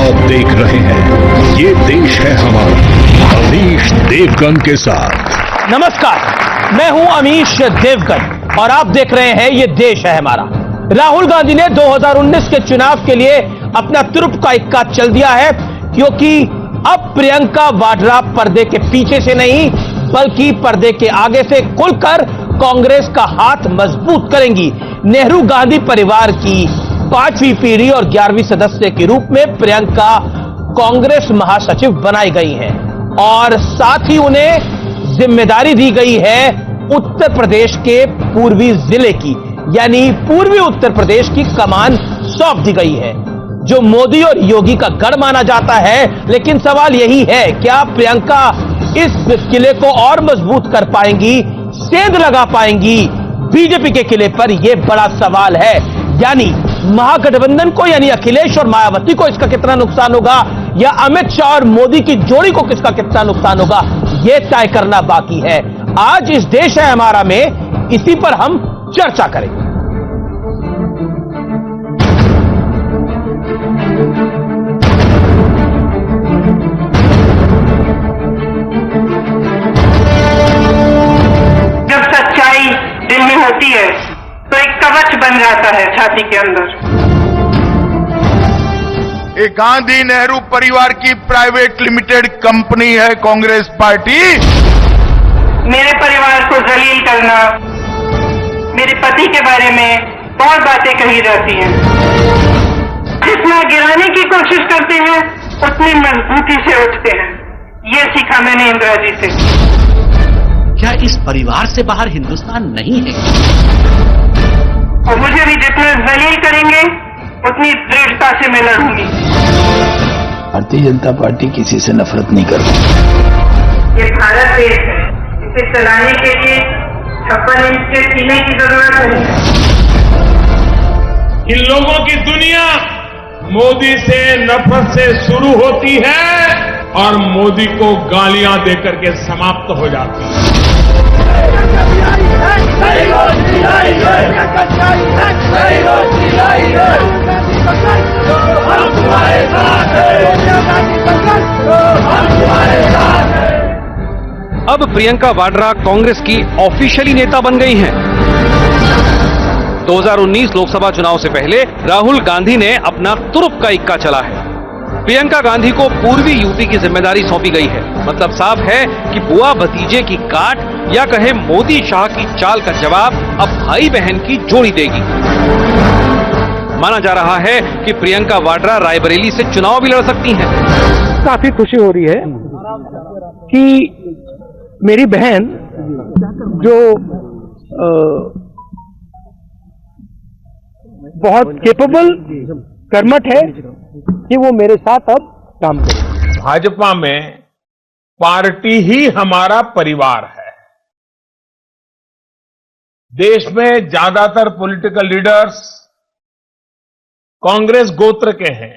आप देख रहे हैं ये देश है हमारा, अमीश देवगन के साथ। नमस्कार, मैं हूं अमीश देवगन और आप देख रहे हैं ये देश है हमारा। राहुल गांधी ने 2019 के चुनाव के लिए अपना तुरुप का इक्का चल दिया है, क्योंकि अब प्रियंका वाड्रा पर्दे के पीछे से नहीं बल्कि पर्दे के आगे से खुलकर कांग्रेस का हाथ मजबूत करेंगी। नेहरू गांधी परिवार की 5वीं पीढ़ी और 11वीं सदस्य के रूप में प्रियंका कांग्रेस महासचिव बनाई गई हैं और साथ ही उन्हें जिम्मेदारी दी गई है उत्तर प्रदेश के पूर्वी जिले की, यानी पूर्वी उत्तर प्रदेश की कमान सौंप दी गई है, जो मोदी और योगी का गढ़ माना जाता है। लेकिन सवाल यही है, क्या प्रियंका इस किले को और मजबूत कर पाएंगी, सेंध लगा पाएंगी बीजेपी के किले पर? यह बड़ा सवाल है। यानी महागठबंधन को, यानी अखिलेश और मायावती को इसका कितना नुकसान होगा, या अमित शाह और मोदी की जोड़ी को किसका कितना नुकसान होगा, यह तय करना बाकी है। आज इस देश है हमारा में इसी पर हम चर्चा करेंगे। जब सच्चाई दिल में होती है तो एक कवच बन जाता है छाती के अंदर। ये गांधी नेहरू परिवार की प्राइवेट लिमिटेड कंपनी है कांग्रेस पार्टी। मेरे परिवार को जलील करना, मेरे पति के बारे में बहुत बातें कही जाती हैं। जितना गिराने की कोशिश करते हैं उतनी मजबूती से उठते हैं। ये सीखा मैंने इंदिरा जी से। क्या इस परिवार से बाहर हिंदुस्तान नहीं है? और मुझे भी जितना जलील करेंगे उतनी दृढ़ता से मैं लड़ूंगी। भारतीय जनता पार्टी किसी से नफरत नहीं करती। ये भारत देश है, इसे चलाने के लिए 56 इंच के सीने की जरूरत नहीं है। इन लोगों की दुनिया मोदी से नफरत से शुरू होती है और मोदी को गालियां देकर के समाप्त हो जाती है। अब प्रियंका वाड्रा कांग्रेस की ऑफिशियली नेता बन गई हैं। 2019 लोकसभा चुनाव से पहले राहुल गांधी ने अपना तुरुप का इक्का चला है। प्रियंका गांधी को पूर्वी यूपी की जिम्मेदारी सौंपी गई है। मतलब साफ है कि बुआ भतीजे की काट या कहे मोदी शाह की चाल का जवाब अब भाई बहन की जोड़ी देगी। माना जा रहा है कि प्रियंका वाड्रा रायबरेली से चुनाव भी लड़ सकती हैं। काफी खुशी हो रही है कि मेरी बहन जो बहुत केपेबल कर्मठ है कि वो मेरे साथ अब काम करे। भाजपा में पार्टी ही हमारा परिवार है। देश में ज्यादातर पॉलिटिकल लीडर्स कांग्रेस गोत्र के हैं,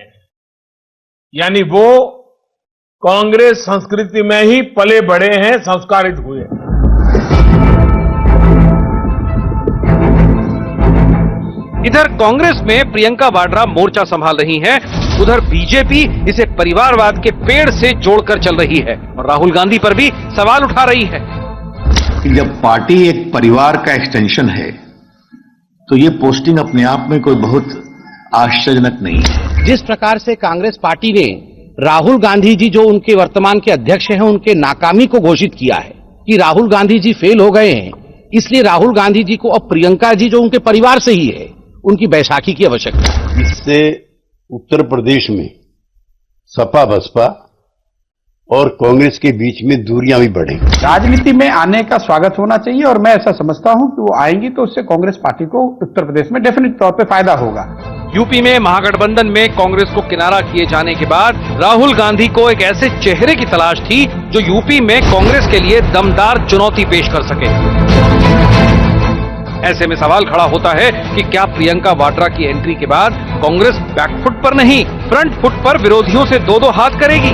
यानी वो कांग्रेस संस्कृति में ही पले बढ़े हैं, संस्कारित हुए हैं। इधर कांग्रेस में प्रियंका वाड्रा मोर्चा संभाल रही हैं, उधर बीजेपी इसे परिवारवाद के पेड़ से जोड़कर चल रही है और राहुल गांधी पर भी सवाल उठा रही है। जब पार्टी एक परिवार का एक्सटेंशन है तो ये पोस्टिंग अपने आप में कोई बहुत आश्चर्यजनक नहीं है। जिस प्रकार से कांग्रेस पार्टी ने राहुल गांधी जी जो उनके वर्तमान के अध्यक्ष हैं उनके नाकामी को घोषित किया है कि राहुल गांधी जी फेल हो गए हैं, इसलिए राहुल गांधी जी को अब प्रियंका जी जो उनके परिवार से ही है उनकी बैसाखी की आवश्यकता है। इससे उत्तर प्रदेश में सपा बसपा और कांग्रेस के बीच में दूरियां भी बढ़ेंगी। राजनीति में आने का स्वागत होना चाहिए और मैं ऐसा समझता हूं कि वो आएंगी तो उससे कांग्रेस पार्टी को उत्तर प्रदेश में डेफिनेट तौर पे फायदा होगा। यूपी में महागठबंधन में कांग्रेस को किनारा किए जाने के बाद राहुल गांधी को एक ऐसे चेहरे की तलाश थी जो यूपी में कांग्रेस के लिए दमदार चुनौती पेश कर सके। ऐसे में सवाल खड़ा होता है कि क्या प्रियंका वाड्रा की एंट्री के बाद कांग्रेस बैकफुट पर नहीं फ्रंट फुट पर विरोधियों से दो हाथ करेगी?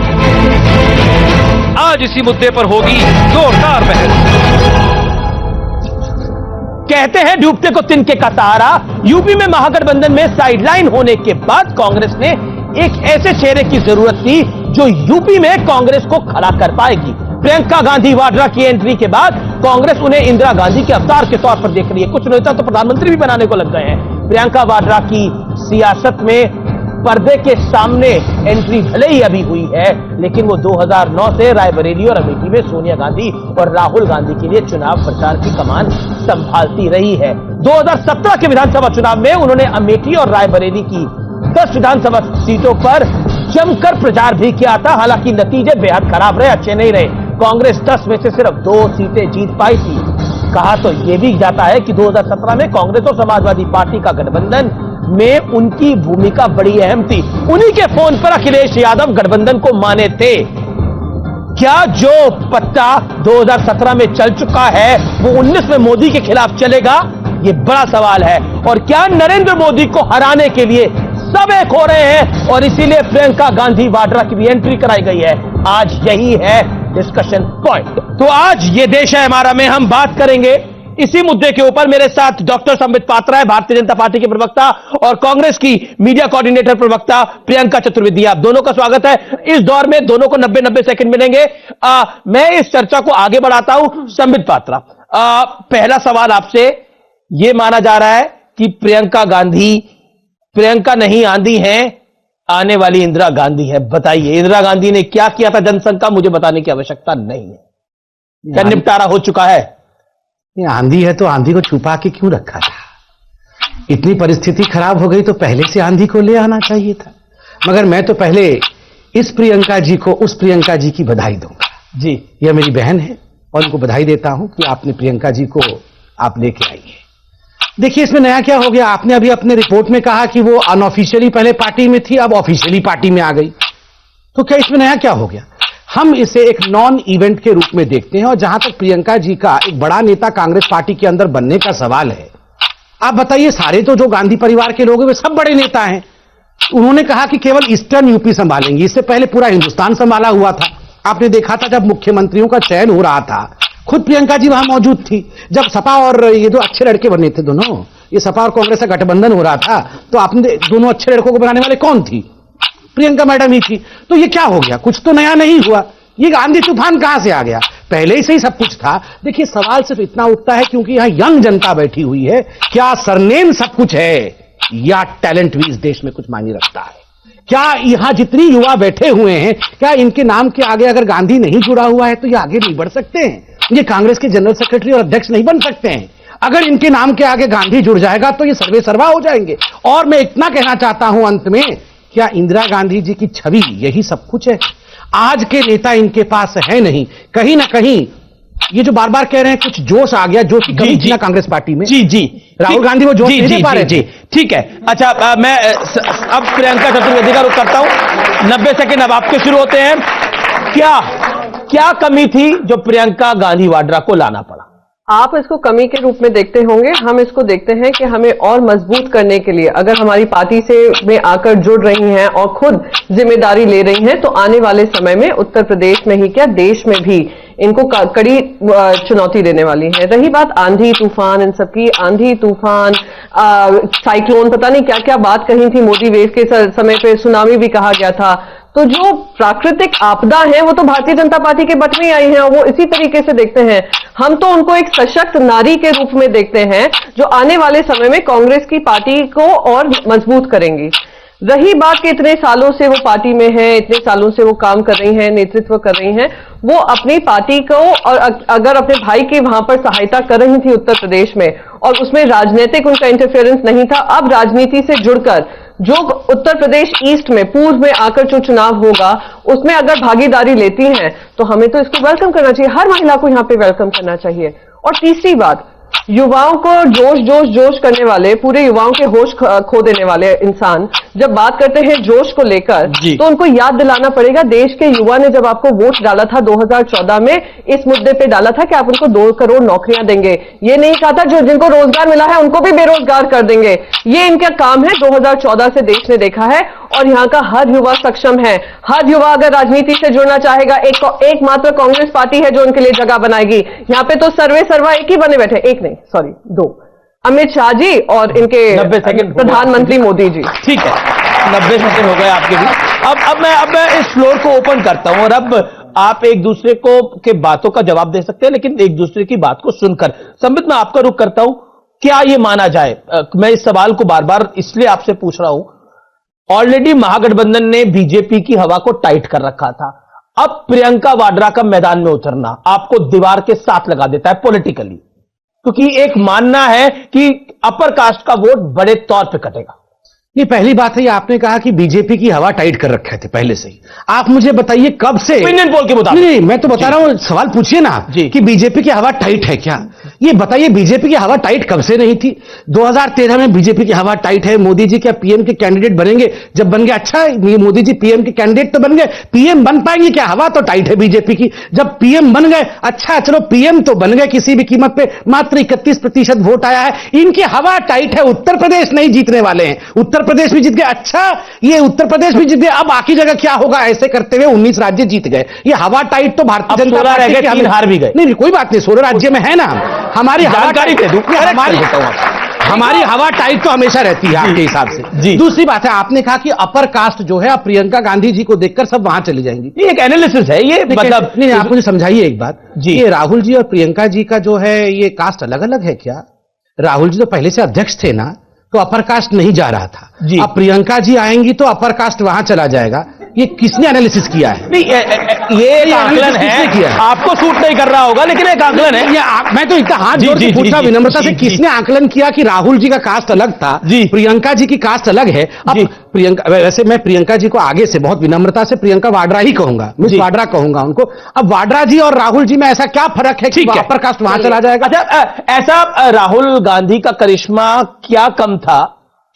आज इसी मुद्दे पर होगी जोरदार बहस। कहते हैं डूबते को तिनके का सहारा। यूपी में महागठबंधन में साइडलाइन होने के बाद कांग्रेस ने एक ऐसे चेहरे की जरूरत थी जो यूपी में कांग्रेस को खड़ा कर पाएगी। प्रियंका गांधी वाड्रा की एंट्री के बाद कांग्रेस उन्हें इंदिरा गांधी के अवतार के तौर पर देख रही है। कुछ नेता तो प्रधानमंत्री भी बनाने को लग गए हैं। प्रियंका वाड्रा की सियासत में पर्दे के सामने एंट्री भले ही अभी हुई है, लेकिन वो 2009 से रायबरेली और अमेठी में सोनिया गांधी और राहुल गांधी के लिए चुनाव प्रचार की कमान संभालती रही है। 2017 के विधानसभा चुनाव में उन्होंने अमेठी और रायबरेली की 10 विधानसभा सीटों पर जमकर प्रचार भी किया था। हालांकि नतीजे बेहद खराब रहे, अच्छे नहीं रहे। कांग्रेस 10 में से सिर्फ 2 सीटें जीत पाई थी। कहा तो यह भी जाता है कि 2017 में कांग्रेस और समाजवादी पार्टी का गठबंधन में उनकी भूमिका बड़ी अहम थी। उन्हीं के फोन पर अखिलेश यादव गठबंधन को माने थे। क्या जो पत्ता 2017 में चल चुका है वो 19 में मोदी के खिलाफ चलेगा? ये बड़ा सवाल है। और क्या नरेंद्र मोदी को हराने के लिए सब एक हो रहे हैं और इसीलिए प्रियंका गांधी वाड्रा की भी एंट्री कराई गई है? आज यही है डिस्कशन पॉइंट। तो आज ये देश है हमारा में हम बात करेंगे इसी मुद्दे के ऊपर। मेरे साथ डॉक्टर संबित पात्रा है, भारतीय जनता पार्टी के प्रवक्ता, और कांग्रेस की मीडिया कोऑर्डिनेटर प्रवक्ता प्रियंका चतुर्वेदी। आप दोनों का स्वागत है। इस दौर में दोनों को 90-90 सेकंड मिलेंगे। मैं इस चर्चा को आगे बढ़ाता हूं। संबित पात्रा, पहला सवाल आपसे। यह माना जा रहा है कि प्रियंका नहीं आंधी है, आने वाली इंदिरा गांधी है। बताइए, इंदिरा गांधी ने क्या किया था जनसंघ का? मुझे बताने की आवश्यकता नहीं है। क्या निपटारा हो चुका है? आंधी है तो आंधी को छुपा के क्यों रखा था? इतनी परिस्थिति खराब हो गई तो पहले से आंधी को ले आना चाहिए था। मगर मैं तो पहले इस प्रियंका जी को उस प्रियंका जी की बधाई दूंगा। जी, यह मेरी बहन है और उनको बधाई देता हूं कि आपने प्रियंका जी को आप लेके आई है। देखिए, इसमें नया क्या हो गया? आपने अभी अपने रिपोर्ट में कहा कि वो अनऑफिशियली पहले पार्टी में थी, अब ऑफिशियली पार्टी में आ गई। तो क्या इसमें नया क्या हो गया? हम इसे एक नॉन इवेंट के रूप में देखते हैं। और जहां तक प्रियंका जी का एक बड़ा नेता कांग्रेस पार्टी के अंदर बनने का सवाल है, आप बताइए, सारे तो जो गांधी परिवार के लोग हैं वे सब बड़े नेता हैं। उन्होंने कहा कि केवल ईस्टर्न यूपी संभालेंगे, इससे पहले पूरा हिंदुस्तान संभाला हुआ था। आपने देखा था जब मुख्यमंत्रियों का चयन हो रहा था, खुद प्रियंका जी वहां मौजूद थी। जब सपा और ये दो अच्छे लड़के बने थे दोनों, ये सपा और कांग्रेस का गठबंधन हो रहा था, तो आपने दोनों अच्छे लड़कों को बनाने वाले कौन थी? प्रियंका मैडम ही थी। तो ये क्या हो गया? कुछ तो नया नहीं हुआ। ये आंधी तूफान कहां से आ गया? पहले से ही सब कुछ था। देखिए, सवाल सिर्फ इतना उठता है क्योंकि यहां यंग जनता बैठी हुई है, क्या सरनेम सब कुछ है या टैलेंट भी इस देश में कुछ मायने रखता है? क्या यहां जितनी युवा बैठे हुए हैं, क्या इनके नाम के आगे अगर गांधी नहीं जुड़ा हुआ है तो ये आगे नहीं बढ़ सकते हैं? ये कांग्रेस के जनरल सेक्रेटरी और अध्यक्ष नहीं बन सकते हैं? अगर इनके नाम के आगे गांधी जुड़ जाएगा तो ये सर्वे सर्वा हो जाएंगे। और मैं इतना कहना चाहता हूं अंत में, क्या इंदिरा गांधी जी की छवि यही सब कुछ है? आज के नेता इनके पास है नहीं। कहीं ना कहीं ये जो बार बार कह रहे हैं कुछ जोश आ गया, जोश की कमी थी ना कांग्रेस पार्टी में। जी जी, राहुल गांधी वो जोश नहीं दे पा रहे। जी ठीक है। अच्छा, मैं अब प्रियंका चतुर्वेदी का रुख करता हूं। 90 सेकंड अब आपके शुरू होते हैं। क्या कमी थी जो प्रियंका गांधी वाड्रा को लाना पड़ा? आप इसको कमी के रूप में देखते होंगे, हम इसको देखते हैं कि हमें और मजबूत करने के लिए अगर हमारी पार्टी से में आकर जुड़ रही हैं और खुद जिम्मेदारी ले रही हैं, तो आने वाले समय में उत्तर प्रदेश में ही क्या देश में भी इनको कड़ी चुनौती देने वाली है। रही बात आंधी तूफान, इन सबकी आंधी तूफान, साइक्लोन, पता नहीं क्या क्या बात कही थी, मोदी वेव के समय पे सुनामी भी कहा गया था। तो जो प्राकृतिक आपदा है वो तो भारतीय जनता पार्टी के बट में आई है और वो इसी तरीके से देखते हैं। हम तो उनको एक सशक्त नारी के रूप में देखते हैं जो आने वाले समय में कांग्रेस की पार्टी को और मजबूत करेंगी। रही बात कि इतने सालों से वो पार्टी में है, इतने सालों से वो काम कर रही हैं, नेतृत्व कर रही हैं, वो अपनी पार्टी को और अगर अपने भाई की वहां पर सहायता कर रही थी उत्तर प्रदेश में और उसमें राजनीतिक उनका इंटरफेरेंस नहीं था, अब राजनीति से जुड़कर जो उत्तर प्रदेश ईस्ट में पूर्व में आकर जो चुनाव होगा उसमें अगर भागीदारी लेती हैं तो हमें तो इसको वेलकम करना चाहिए। हर महिला को यहां पे वेलकम करना चाहिए। और तीसरी बात, युवाओं को जोश करने वाले, पूरे युवाओं के होश खो देने वाले इंसान जब बात करते हैं जोश को लेकर, तो उनको याद दिलाना पड़ेगा देश के युवा ने जब आपको वोट डाला था 2014 में, इस मुद्दे पे डाला था कि आप उनको 2 करोड़ नौकरियां देंगे। ये नहीं कहा था जो जिनको रोजगार मिला है उनको भी बेरोजगार कर देंगे। ये इनका काम है, 2014 से देश ने देखा है। और यहाँ का हर युवा सक्षम है। हर युवा अगर राजनीति से जुड़ना चाहेगा, एक मात्र कांग्रेस पार्टी है जो उनके लिए जगह बनाएगी। यहाँ पे तो सर्वे सर्वा एक ही बने बैठे, एक नहीं, सॉरी 2, अमित शाह जी और इनके प्रधानमंत्री मोदी जी। ठीक है, 90 सेकंड हो गए आपके भी। अब मैं इस फ्लोर को ओपन करता हूं और अब आप एक दूसरे को के बातों का जवाब दे सकते हैं, लेकिन एक दूसरे की बात को सुनकर। संबित, मैं आपका रुख करता हूं, क्या यह माना जाए, मैं इस सवाल को बार बार इसलिए आपसे पूछ रहा हूं, ऑलरेडी महागठबंधन ने बीजेपी की हवा को टाइट कर रखा था, अब प्रियंका वाड्रा का मैदान में उतरना आपको दीवार के साथ लगा देता है पॉलिटिकली, क्योंकि एक मानना है कि अपर कास्ट का वोट बड़े तौर पे कटेगा। ये पहली बात है, ये आपने कहा कि बीजेपी की हवा टाइट कर रखे थे पहले से ही। आप मुझे बताइए कब से? ओपिनियन पोल के मुताबिक। नहीं, मैं तो बता रहा हूं, सवाल पूछिए ना कि बीजेपी की हवा टाइट है क्या। ये बताइए बीजेपी की हवा टाइट कब से नहीं थी? 2013 में बीजेपी की हवा टाइट है। मोदी जी क्या पीएम के कैंडिडेट बनेंगे? जब बन गए, अच्छा मोदी जी पीएम के कैंडिडेट तो बन गए, पीएम बन पाएंगे क्या? हवा तो टाइट है बीजेपी की। जब पीएम बन गए, अच्छा चलो पीएम तो बन गए किसी भी कीमत पे, मात्र 31% वोट आया है, इनकी हवा टाइट है। उत्तर प्रदेश नहीं जीतने वाले हैं, उत्तर प्रदेश भी जीत गए। अच्छा ये उत्तर प्रदेश भी जीत गए, अब बाकी जगह क्या होगा? ऐसे करते हुए 19 राज्य जीत गए। ये हवा टाइट तो भारतीय जनता पार्टी की, 3 हार भी गए। नहीं कोई बात नहीं, 16 राज्य में है ना। हमारी जानकारी दे दूं, हमारी हवा टाइट तो हमेशा रहती है आपके हिसाब से। दूसरी बात है, आपने कहा कि अपर कास्ट जो है, प्रियंका गांधी जी को देखकर सब वहां चली जाएंगी। ये एक एनालिसिस है, ये मतलब नहीं, आप मुझे समझाइए एक बात जी। ये राहुल जी और प्रियंका जी का जो है ये कास्ट अलग अलग है क्या? राहुल जी तो पहले से अध्यक्ष थे ना, तो अपर कास्ट नहीं जा रहा था। अब प्रियंका जी आएंगी तो अपर कास्ट वहां चला जाएगा। ये किसने एनालिसिस किया है? नहीं, ये आकलन है, किया है? आपको सूट नहीं कर रहा होगा, लेकिन एक आकलन है। मैं तो इतना हाथ जोड़ के पूछा विनम्रता से, किसने आकलन किया कि राहुल जी का कास्ट अलग था, प्रियंका जी की कास्ट अलग है? अब प्रियंका, वैसे मैं प्रियंका जी को आगे से बहुत विनम्रता से प्रियंका वाड्रा ही कहूंगा, मिस वाड्रा कहूंगा उनको। अब वाड्रा जी और राहुल जी में ऐसा क्या फर्क है कि अपर कास्ट वहां चला जाएगा? अच्छा, ऐसा राहुल गांधी का करिश्मा क्या कम था,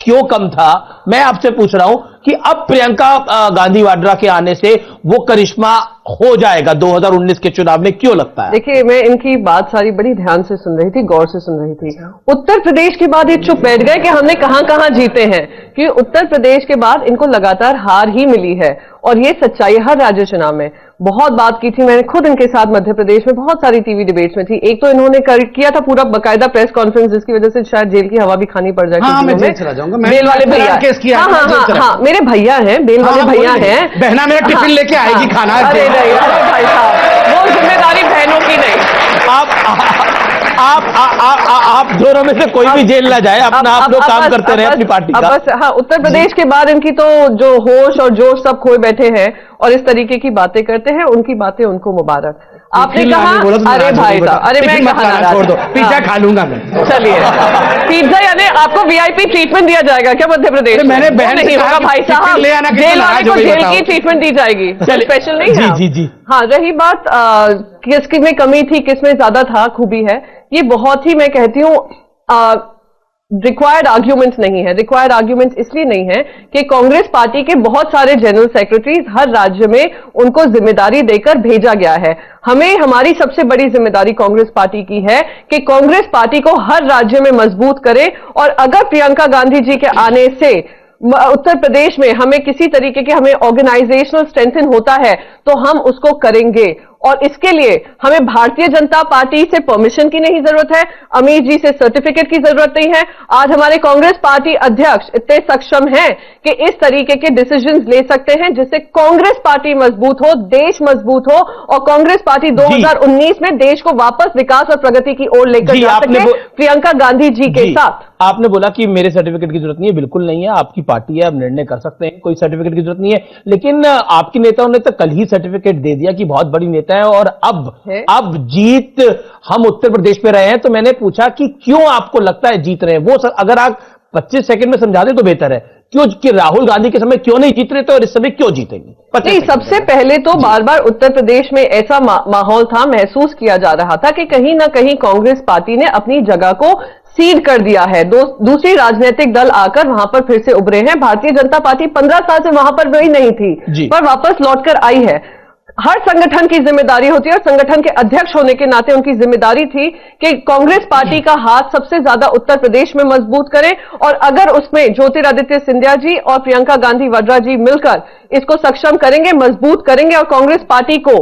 क्यों कम था? मैं आपसे पूछ रहा हूं कि अब प्रियंका गांधी वाड्रा के आने से वो करिश्मा हो जाएगा 2019 के चुनाव में, क्यों लगता है? देखिए, मैं इनकी बात सारी बड़ी ध्यान से सुन रही थी, गौर से सुन रही थी। उत्तर प्रदेश के बाद ये चुप बैठ गए कि हमने कहां कहां जीते हैं, कि उत्तर प्रदेश के बाद इनको लगातार हार ही मिली है, और ये सच्चाई हर राज्य चुनाव में। बहुत बात की थी मैंने खुद इनके साथ मध्य प्रदेश में, बहुत सारी टीवी डिबेट्स में थी। एक तो इन्होंने किया था पूरा बकायदा प्रेस कॉन्फ्रेंस, जिसकी वजह से शायद जेल की हवा भी खानी पड़ जाए। मैं जेल चला जाऊंगा, बेल वाले भैया, हाँ, मेरे भैया हैं, बेल वाले भैया हैं। बहना मेरा टिफिन लेके आएगी खाना। अरे नहीं भाई साहब, वो जिम्मेदारी बहनों की नहीं। आप दोनों में से कोई भी जेल ना जाए, अपना आप लोग काम करते रहे अपनी पार्टी का। बस हाँ, उत्तर प्रदेश के बाद इनकी तो जो होश और जोश सब खोए बैठे हैं और इस तरीके की बातें करते हैं, उनकी बातें उनको मुबारक। आपने कहा अरे भाई साहब, अरे मैं कहा छोड़ दो, पिज्जा खा लूंगा मैं। चलिए, पिज्जा यानी आपको वीआईपी ट्रीटमेंट दिया जाएगा क्या मध्य प्रदेश? मैंने बहन नहीं होगा भाई साहब, जेल वाले को जेल की ट्रीटमेंट दी जाएगी, स्पेशल नहीं है। जी। हाँ, रही बात किस में कमी थी, किस में ज्यादा था, खूबी है, ये बहुत ही मैं कहती हूँ रिक्वायर्ड आर्ग्यूमेंट्स नहीं है। रिक्वायर्ड आर्ग्यूमेंट्स इसलिए नहीं है कि कांग्रेस पार्टी के बहुत सारे जनरल सेक्रेटरीज हर राज्य में उनको जिम्मेदारी देकर भेजा गया है। हमें, हमारी सबसे बड़ी जिम्मेदारी कांग्रेस पार्टी की है कि कांग्रेस पार्टी को हर राज्य में मजबूत करे, और अगर प्रियंका गांधी जी के आने से उत्तर प्रदेश में हमें किसी तरीके के हमें ऑर्गेनाइजेशनल स्ट्रेंथन होता है तो हम उसको करेंगे, और इसके लिए हमें भारतीय जनता पार्टी से परमिशन की नहीं जरूरत है, अमित जी से सर्टिफिकेट की जरूरत नहीं है। आज हमारे कांग्रेस पार्टी अध्यक्ष इतने सक्षम हैं कि इस तरीके के डिसीजंस ले सकते हैं जिससे कांग्रेस पार्टी मजबूत हो, देश मजबूत हो, और कांग्रेस पार्टी 2019 में देश को वापस विकास और प्रगति की ओर लेकर जा सके प्रियंका गांधी जी के साथ। आपने बोला कि मेरे सर्टिफिकेट की जरूरत नहीं है, बिल्कुल नहीं है, आपकी पार्टी है, आप निर्णय कर सकते हैं, कोई सर्टिफिकेट की जरूरत नहीं है। लेकिन आपके नेताओं ने तो कल ही सर्टिफिकेट दे दिया कि बहुत बड़ी नेता है, और अब जीत हम उत्तर प्रदेश में रहे हैं, तो मैंने पूछा कि क्यों आपको लगता है जीत रहे हैं वो? अगर आप 25 सेकंड में समझा दें तो बेहतर है, क्यों कि राहुल गांधी के समय क्यों नहीं जीत रहे थे और इस समय क्यों जीतेंगे? नहीं, सबसे पहले तो बार बार उत्तर प्रदेश में ऐसा माहौल था, महसूस किया जा रहा था कि कहीं ना कहीं कांग्रेस पार्टी ने अपनी जगह को सीड कर दिया है। दूसरी राजनीतिक दल आकर वहां पर फिर से उभरे हैं। भारतीय जनता पार्टी 15 साल से वहां पर भी नहीं थी, पर वापस लौटकर आई है। हर संगठन की जिम्मेदारी होती है, और संगठन के अध्यक्ष होने के नाते उनकी जिम्मेदारी थी कि कांग्रेस पार्टी का हाथ सबसे ज्यादा उत्तर प्रदेश में मजबूत करें, और अगर उसमें ज्योतिरादित्य सिंधिया जी और प्रियंका गांधी वाड्रा जी मिलकर इसको सक्षम करेंगे, मजबूत करेंगे, और कांग्रेस पार्टी को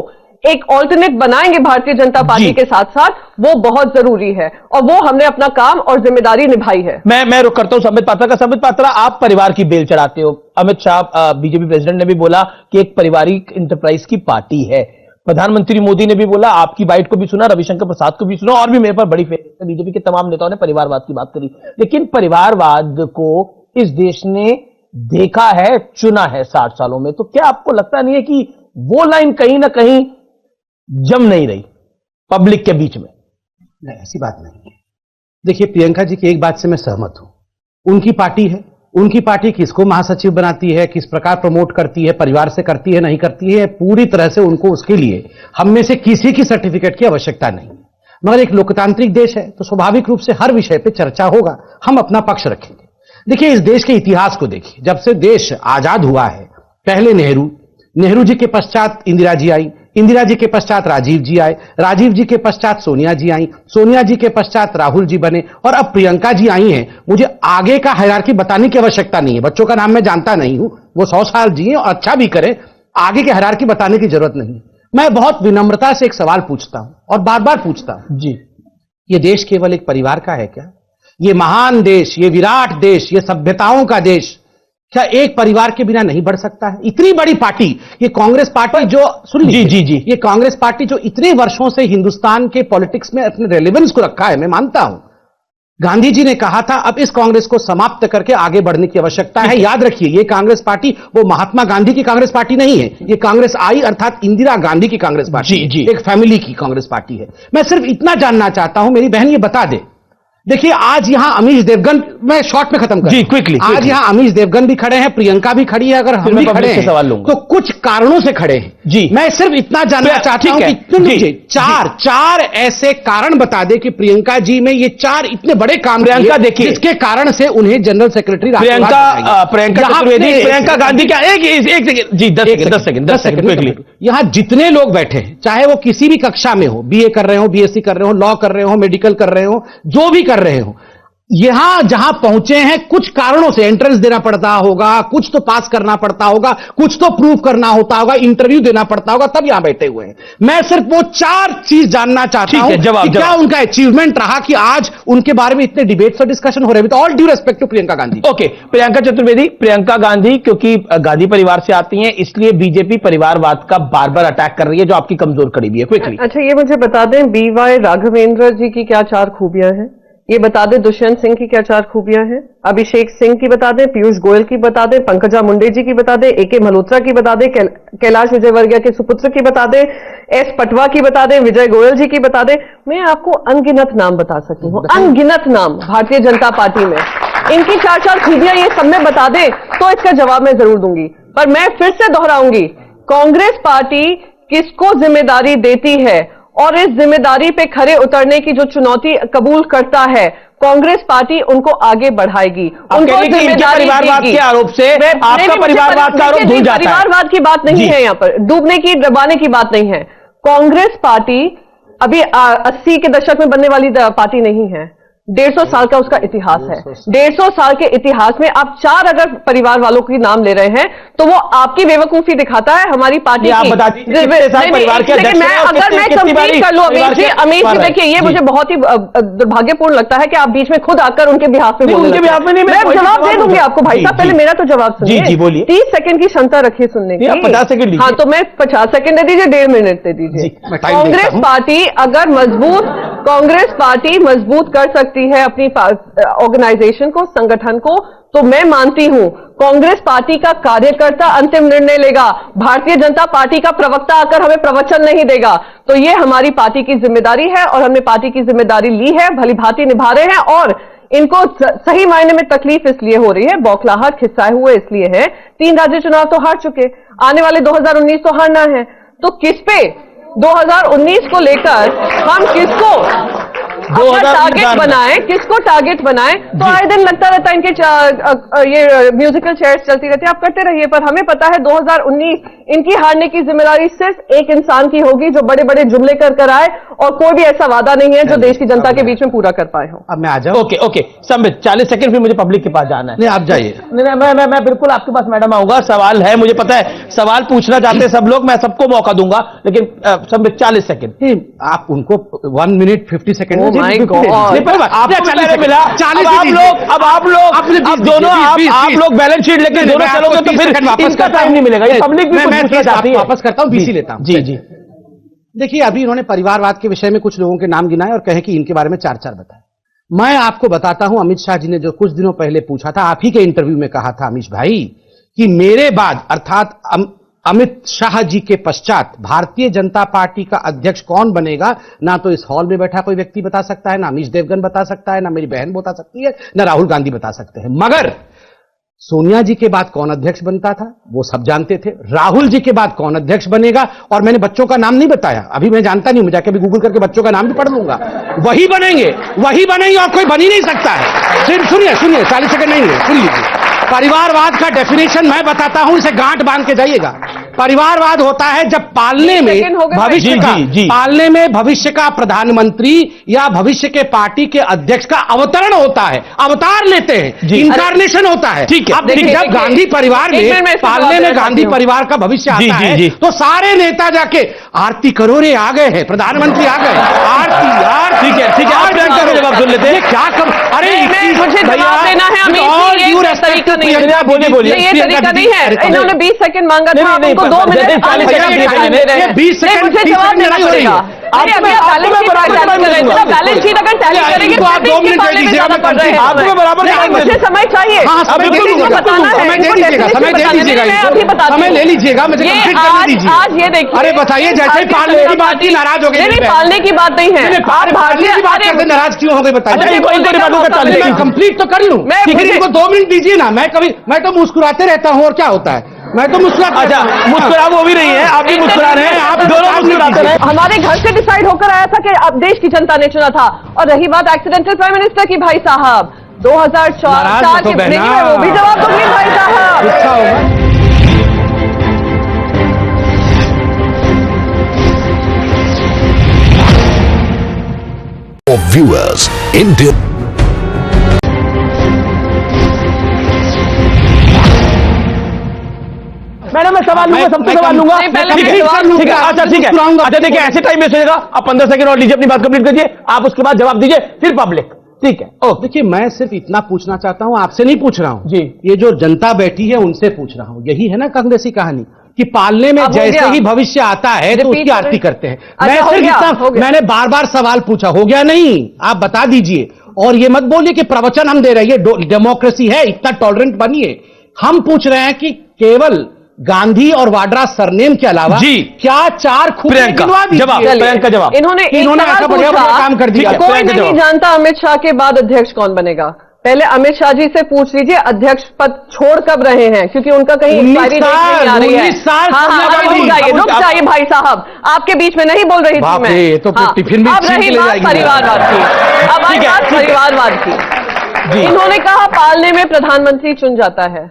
एक ऑल्टरनेट बनाएंगे भारतीय जनता पार्टी के साथ साथ, वो बहुत जरूरी है और वो हमने अपना काम और जिम्मेदारी निभाई है। मैं रुक करता हूं संबित पात्रा का। संबित पात्रा, आप परिवार की बेल चढ़ाते हो। अमित शाह बीजेपी प्रेसिडेंट ने भी बोला कि एक पारिवारिक इंटरप्राइज की पार्टी है। प्रधानमंत्री मोदी ने भी बोला, आपकी बाइट को भी सुना, रविशंकर प्रसाद को भी सुना, और भी मेरे पर बड़ी फेवरेट है। बीजेपी के तमाम नेताओं ने परिवारवाद की बात करी, लेकिन परिवारवाद को इस देश ने देखा है, चुना है 60 सालों में। तो क्या आपको लगता नहीं है कि वो लाइन कहीं ना कहीं जम नहीं रही पब्लिक के बीच में? नहीं, ऐसी बात नहीं है। देखिए, प्रियंका जी की एक बात से मैं सहमत हूं। उनकी पार्टी है, उनकी पार्टी किसको महासचिव बनाती है, किस प्रकार प्रमोट करती है, परिवार से करती है नहीं करती है, पूरी तरह से उनको उसके लिए हम में से किसी की सर्टिफिकेट की आवश्यकता नहीं है। मगर एक लोकतांत्रिक देश है तो स्वाभाविक रूप से हर विषय पे चर्चा होगा, हम अपना पक्ष रखेंगे। देखिए, इस देश के इतिहास को देखिए। जब से देश आजाद हुआ है, पहले नेहरू जी के पश्चात इंदिरा जी आई, इंदिरा जी के पश्चात राजीव जी आए, राजीव जी के पश्चात सोनिया जी आई, सोनिया जी के पश्चात राहुल जी बने, और अब प्रियंका जी आई हैं। मुझे आगे का हायरार्की बताने की आवश्यकता नहीं है। बच्चों का नाम मैं जानता नहीं हूं, वो 100 साल जिए और अच्छा भी करें, आगे के हायरार्की बताने की जरूरत नहीं। मैं बहुत विनम्रता से एक सवाल पूछता हूं और बार बार पूछता हूं जी, ये देश केवल एक परिवार का है क्या? ये महान देश, ये विराट देश, ये सभ्यताओं का देश क्या एक परिवार के बिना नहीं बढ़ सकता है? इतनी बड़ी पार्टी, ये कांग्रेस पार्टी जो सुन लीजिए, जी, ये कांग्रेस पार्टी जो इतने वर्षों से हिंदुस्तान के पॉलिटिक्स में अपने रेलेवेंस को रखा है, मैं मानता हूं। गांधी जी ने कहा था अब इस कांग्रेस को समाप्त करके आगे बढ़ने की आवश्यकता है। याद रखिए, ये कांग्रेस पार्टी वो महात्मा गांधी की कांग्रेस पार्टी नहीं है। ये कांग्रेस आई अर्थात इंदिरा गांधी की कांग्रेस पार्टी, जी, एक फैमिली की कांग्रेस पार्टी है। मैं सिर्फ इतना जानना चाहता हूं, मेरी बहन ये बता दे। देखिए, आज यहां अमीश देवगन, मैं शॉर्ट में खत्म कर जी, क्विकली। आज यहां अमीश देवगन भी खड़े हैं, प्रियंका भी खड़ी है, अगर हम भी खड़े हैं तो कुछ कारणों से खड़े हैं जी। मैं सिर्फ इतना जानना चाहता हूं कि मुझे चार ऐसे कारण बता दे कि प्रियंका जी में ये 4 इतने बड़े काम, प्रियंका देखिए, जिसके कारण से उन्हें जनरल सेक्रेटरी प्रियंका गांधी का एक सेकंड जी, 10 सेकंड। यहां जितने लोग बैठे हैं, चाहे वो किसी भी कक्षा में हो, बीए कर रहे हो, बीएससी कर रहे हो, लॉ कर रहे हो, मेडिकल कर रहे हो, जो भी कर रहे हो, यहां जहां पहुंचे हैं कुछ कारणों से एंट्रेंस देना पड़ता होगा, कुछ तो पास करना पड़ता होगा, कुछ तो प्रूव करना होता होगा, इंटरव्यू देना पड़ता होगा, तब यहां बैठे हुए हैं। मैं सिर्फ वो 4 चीज जानना चाहता हूं कि क्या उनका अचीवमेंट रहा कि आज उनके बारे में इतने डिबेट्स और डिस्कशन हो रहे हैं। With all due respect to Priyanka Gandhi. Okay, Priyanka Chaturvedi, Priyanka Gandhi क्योंकि गांधी परिवार से आती हैं, इसलिए बीजेपी परिवारवाद का बार बार अटैक कर रही है, जो आपकी कमजोर कड़ी भी है। क्विकली, अच्छा, ये मुझे बता दें, BY राघवेंद्र जी की क्या 4 खूबियां हैं? ये बता दें दुष्यंत सिंह की क्या 4 खूबियां हैं? अभिषेक सिंह की बता दें, पीयूष गोयल की बता दें, पंकजा मुंडे जी की बता दें, AK मल्होत्रा की बता दें, कैलाश विजयवर्गीय के सुपुत्र की बता दें, S पटवा की बता दें, विजय गोयल जी की बता दें। मैं आपको अनगिनत नाम बता सकती हूँ, अनगिनत नाम भारतीय जनता पार्टी में। इनकी 4 खूबियां ये सब में बता दें तो इसका जवाब मैं जरूर दूंगी। पर मैं फिर से दोहराऊंगी, कांग्रेस पार्टी किसको जिम्मेदारी देती है और इस जिम्मेदारी पे खरे उतरने की जो चुनौती कबूल करता है, कांग्रेस पार्टी उनको आगे बढ़ाएगी। उनको परिवारवाद के आरोप से आपका परिवारवाद का आरोप धुल जाता है। परिवारवाद की बात नहीं है, यहाँ पर डूबने की, दबाने की बात नहीं है। कांग्रेस पार्टी अभी 80 के दशक में बनने वाली पार्टी नहीं है। 150 साल का उसका इतिहास है। 150 साल के इतिहास में आप 4 अगर परिवार वालों के नाम ले रहे हैं तो वो आपकी बेवकूफी दिखाता है हमारी पार्टी की। अगर मैं कंप्लीट कर लूं अमीश जी, देखिए, ये मुझे बहुत ही दुर्भाग्यपूर्ण लगता है कि आप बीच में खुद आकर उनके बिहाफ पे बोल रहे हैं। मैं जवाब दे दूंगी आपको भाई साहब, पहले मेरा तो जवाब सुनिए। 30 सेकंड की क्षमता रखिए सुनने की। 50 सेकंड, हाँ, तो मैं 50 सेकंड दे दीजिए, 1.5 मिनट दे दीजिए। कांग्रेस पार्टी अगर कांग्रेस पार्टी मजबूत कर सकती है अपनी ऑर्गेनाइजेशन को, संगठन को, तो मैं मानती हूं कांग्रेस पार्टी का कार्यकर्ता अंतिम निर्णय लेगा। भारतीय जनता पार्टी का प्रवक्ता आकर हमें प्रवचन नहीं देगा। तो ये हमारी पार्टी की जिम्मेदारी है और हमने पार्टी की जिम्मेदारी ली है, भली भांति निभा रहे हैं। और इनको सही मायने में तकलीफ इसलिए हो रही है, बौखलाहट, खिस्साए हुए इसलिए है। 3 राज्य चुनाव तो हार चुके, आने वाले 2019 तो हारना है। तो किस पे 2019 को लेकर हम किसको टारगेट बनाएं, किसको टारगेट बनाएं? तो आए दिन लगता रहता है इनके ये म्यूजिकल चेयर्स चलती रहती है, आप करते रहिए। पर हमें पता है 2019 इनकी हारने की जिम्मेदारी सिर्फ एक इंसान की होगी जो बड़े बड़े जुमले कर आए, और कोई भी ऐसा वादा नहीं है जो देश की जनता के बीच में पूरा कर पाए हो। अब मैं आ जाऊं। ओके संबित, 40 सेकंड फिर मुझे पब्लिक के पास जाना है। नहीं, आप जाइए। नहीं, मैं बिल्कुल आपके पास मैडम आऊंगा। सवाल है, मुझे पता है सवाल पूछना चाहते हैं सब लोग, मैं सबको मौका दूंगा, लेकिन सब 40 सेकंड। आप उनको 1 minute 50 second Oh my God। आपको 40 मिला। अब आप लोग बैलेंस शीट लेके दोनों चलोगे तो फिर इनका टाइम नहीं मिलेगा। पब्लिक भी पूछना चाहती है। वापस करता हूं, बीसी लेता हूं। जी जी। देखिए, अभी इन्होंने परिवारवाद के विषय में कुछ लोगों के नाम गिनाए और कहे कि इनके बारे में 4 बताए। मैं आपको बताता हूं, अमित शाह जी ने जो कुछ दिनों पहले पूछा था, आप ही के इंटरव्यू में कहा था अमित भाई कि मेरे बाद अर्थात अमित शाह जी के पश्चात भारतीय जनता पार्टी का अध्यक्ष कौन बनेगा, ना तो इस हॉल में बैठा कोई व्यक्ति बता सकता है, ना अमीश देवगन बता सकता है, ना मेरी बहन बता सकती है, ना राहुल गांधी बता सकते हैं। मगर सोनिया जी के बाद कौन अध्यक्ष बनता था वो सब जानते थे। राहुल जी के बाद कौन अध्यक्ष बनेगा, और मैंने बच्चों का नाम नहीं बताया, अभी मैं जानता नहीं हूं, जाके भी गूगल करके बच्चों का नाम भी पढ़ लूंगा। वही बनेंगे और कोई बन ही नहीं सकता है। सिर्फ सुनिए 40 सेकंड नहीं है, सुन लीजिए। परिवारवाद का डेफिनेशन मैं बताता हूं, इसे गांठ बांध के जाइएगा। परिवारवाद होता है जब पालने में भविष्य का प्रधानमंत्री या भविष्य के पार्टी के अध्यक्ष का अवतरण होता है, अवतार लेते हैं, इनकारनेशन होता है। ठीक है। अब जब गांधी परिवार में पालने में गांधी परिवार का भविष्य आता है तो सारे नेता जाके आरती करो रे, आ गए हैं, प्रधानमंत्री आ गए, आरती। ठीक है, आप जवाब सुन लेते हैं। क्या कर, अरे मुझे जवाब देना है अमित जी, ये तरीका नहीं है। बोलिए, ये तरीका नहीं है। इन्होंने 20 सेकंड मांगा था, आप उनको 2 मिनट 20 सेकंड मुझे जवाब देना पड़ेगा। अरे अभी आप बैलेंस शीट अगर टैली करेंगे तो आप 2 मिनट में ज्यादा पड़ रहे हैं। आपको बराबर मुझे समय चाहिए, बताना है, समय ले लीजिएगा, मुझे कंप्लीट करने दीजिए। आज ये देखिए, अरे बताइए, जैसे पालने की बात की नाराज हो गए। नहीं, पालने की बात नहीं है, पालने की बात करते नाराज क्यों हो गए बताइए। मैं कंप्लीट तो कर लूं, इनको 2 मिनट दीजिए ना। मैं तो मुस्कुराते रहता हूं, और क्या होता है, मैं तो अच्छा मुस्कुरा वो भी रही है, आप भी मुस्कुरा रहे हैं, आप दोनों मुस्कुराते रहे। हमारे घर से डिसाइड होकर आया था कि अब देश की जनता ने चुना था। और रही बात एक्सीडेंटल प्राइम मिनिस्टर की, भाई साहब 2004 के में वो भी जवाब दूंगी भाई साहब। Viewers, India. मैडम मैं सवाल लूंगा, सबसे सवाल लूंगा। ठीक है। अच्छा देखिए, ऐसे टाइम वेस्ट होगा, आप 15 सेकंड और लीजिए, अपनी बात कंप्लीट करिए, आप उसके बाद जवाब दीजिए, फिर पब्लिक। ठीक है। देखिए, मैं सिर्फ इतना पूछना चाहता हूं, आपसे नहीं पूछ रहा हूं जी, ये जो जनता बैठी है उनसे पूछ रहा हूं। यही है ना कांग्रेसी कहानी कि पालने में जैसे ही भविष्य आता है तो उसकी आरती करते हैं। मैं सिर्फ इतना, मैंने बार सवाल पूछा, हो गया नहीं, आप बता दीजिए। और ये मत बोलिए कि प्रवचन हम दे रहे हैं, ये डेमोक्रेसी है, इतना टॉलरेंट बनिए। हम पूछ रहे हैं कि केवल गांधी और वाड्रा सरनेम के अलावा जी क्या 4 खूबियां गिनवा दीजिए। प्रियंका जवाब। इन्होंने ऐसा बढ़िया काम कर दिया। कोई नहीं जानता अमित शाह के बाद अध्यक्ष कौन बनेगा। पहले अमित शाह जी से पूछ लीजिए अध्यक्ष पद छोड़ कब रहे हैं, क्योंकि उनका कहीं एक्सपायरी डेट नहीं आ रही है। रुक जाइए भाई साहब, आपके बीच में नहीं बोल रही थी मैं। तो टिफिन में अब रही बात परिवारवाद की, अब आई बात परिवारवाद की। इन्होंने कहा पालने में प्रधानमंत्री चुन जाता है।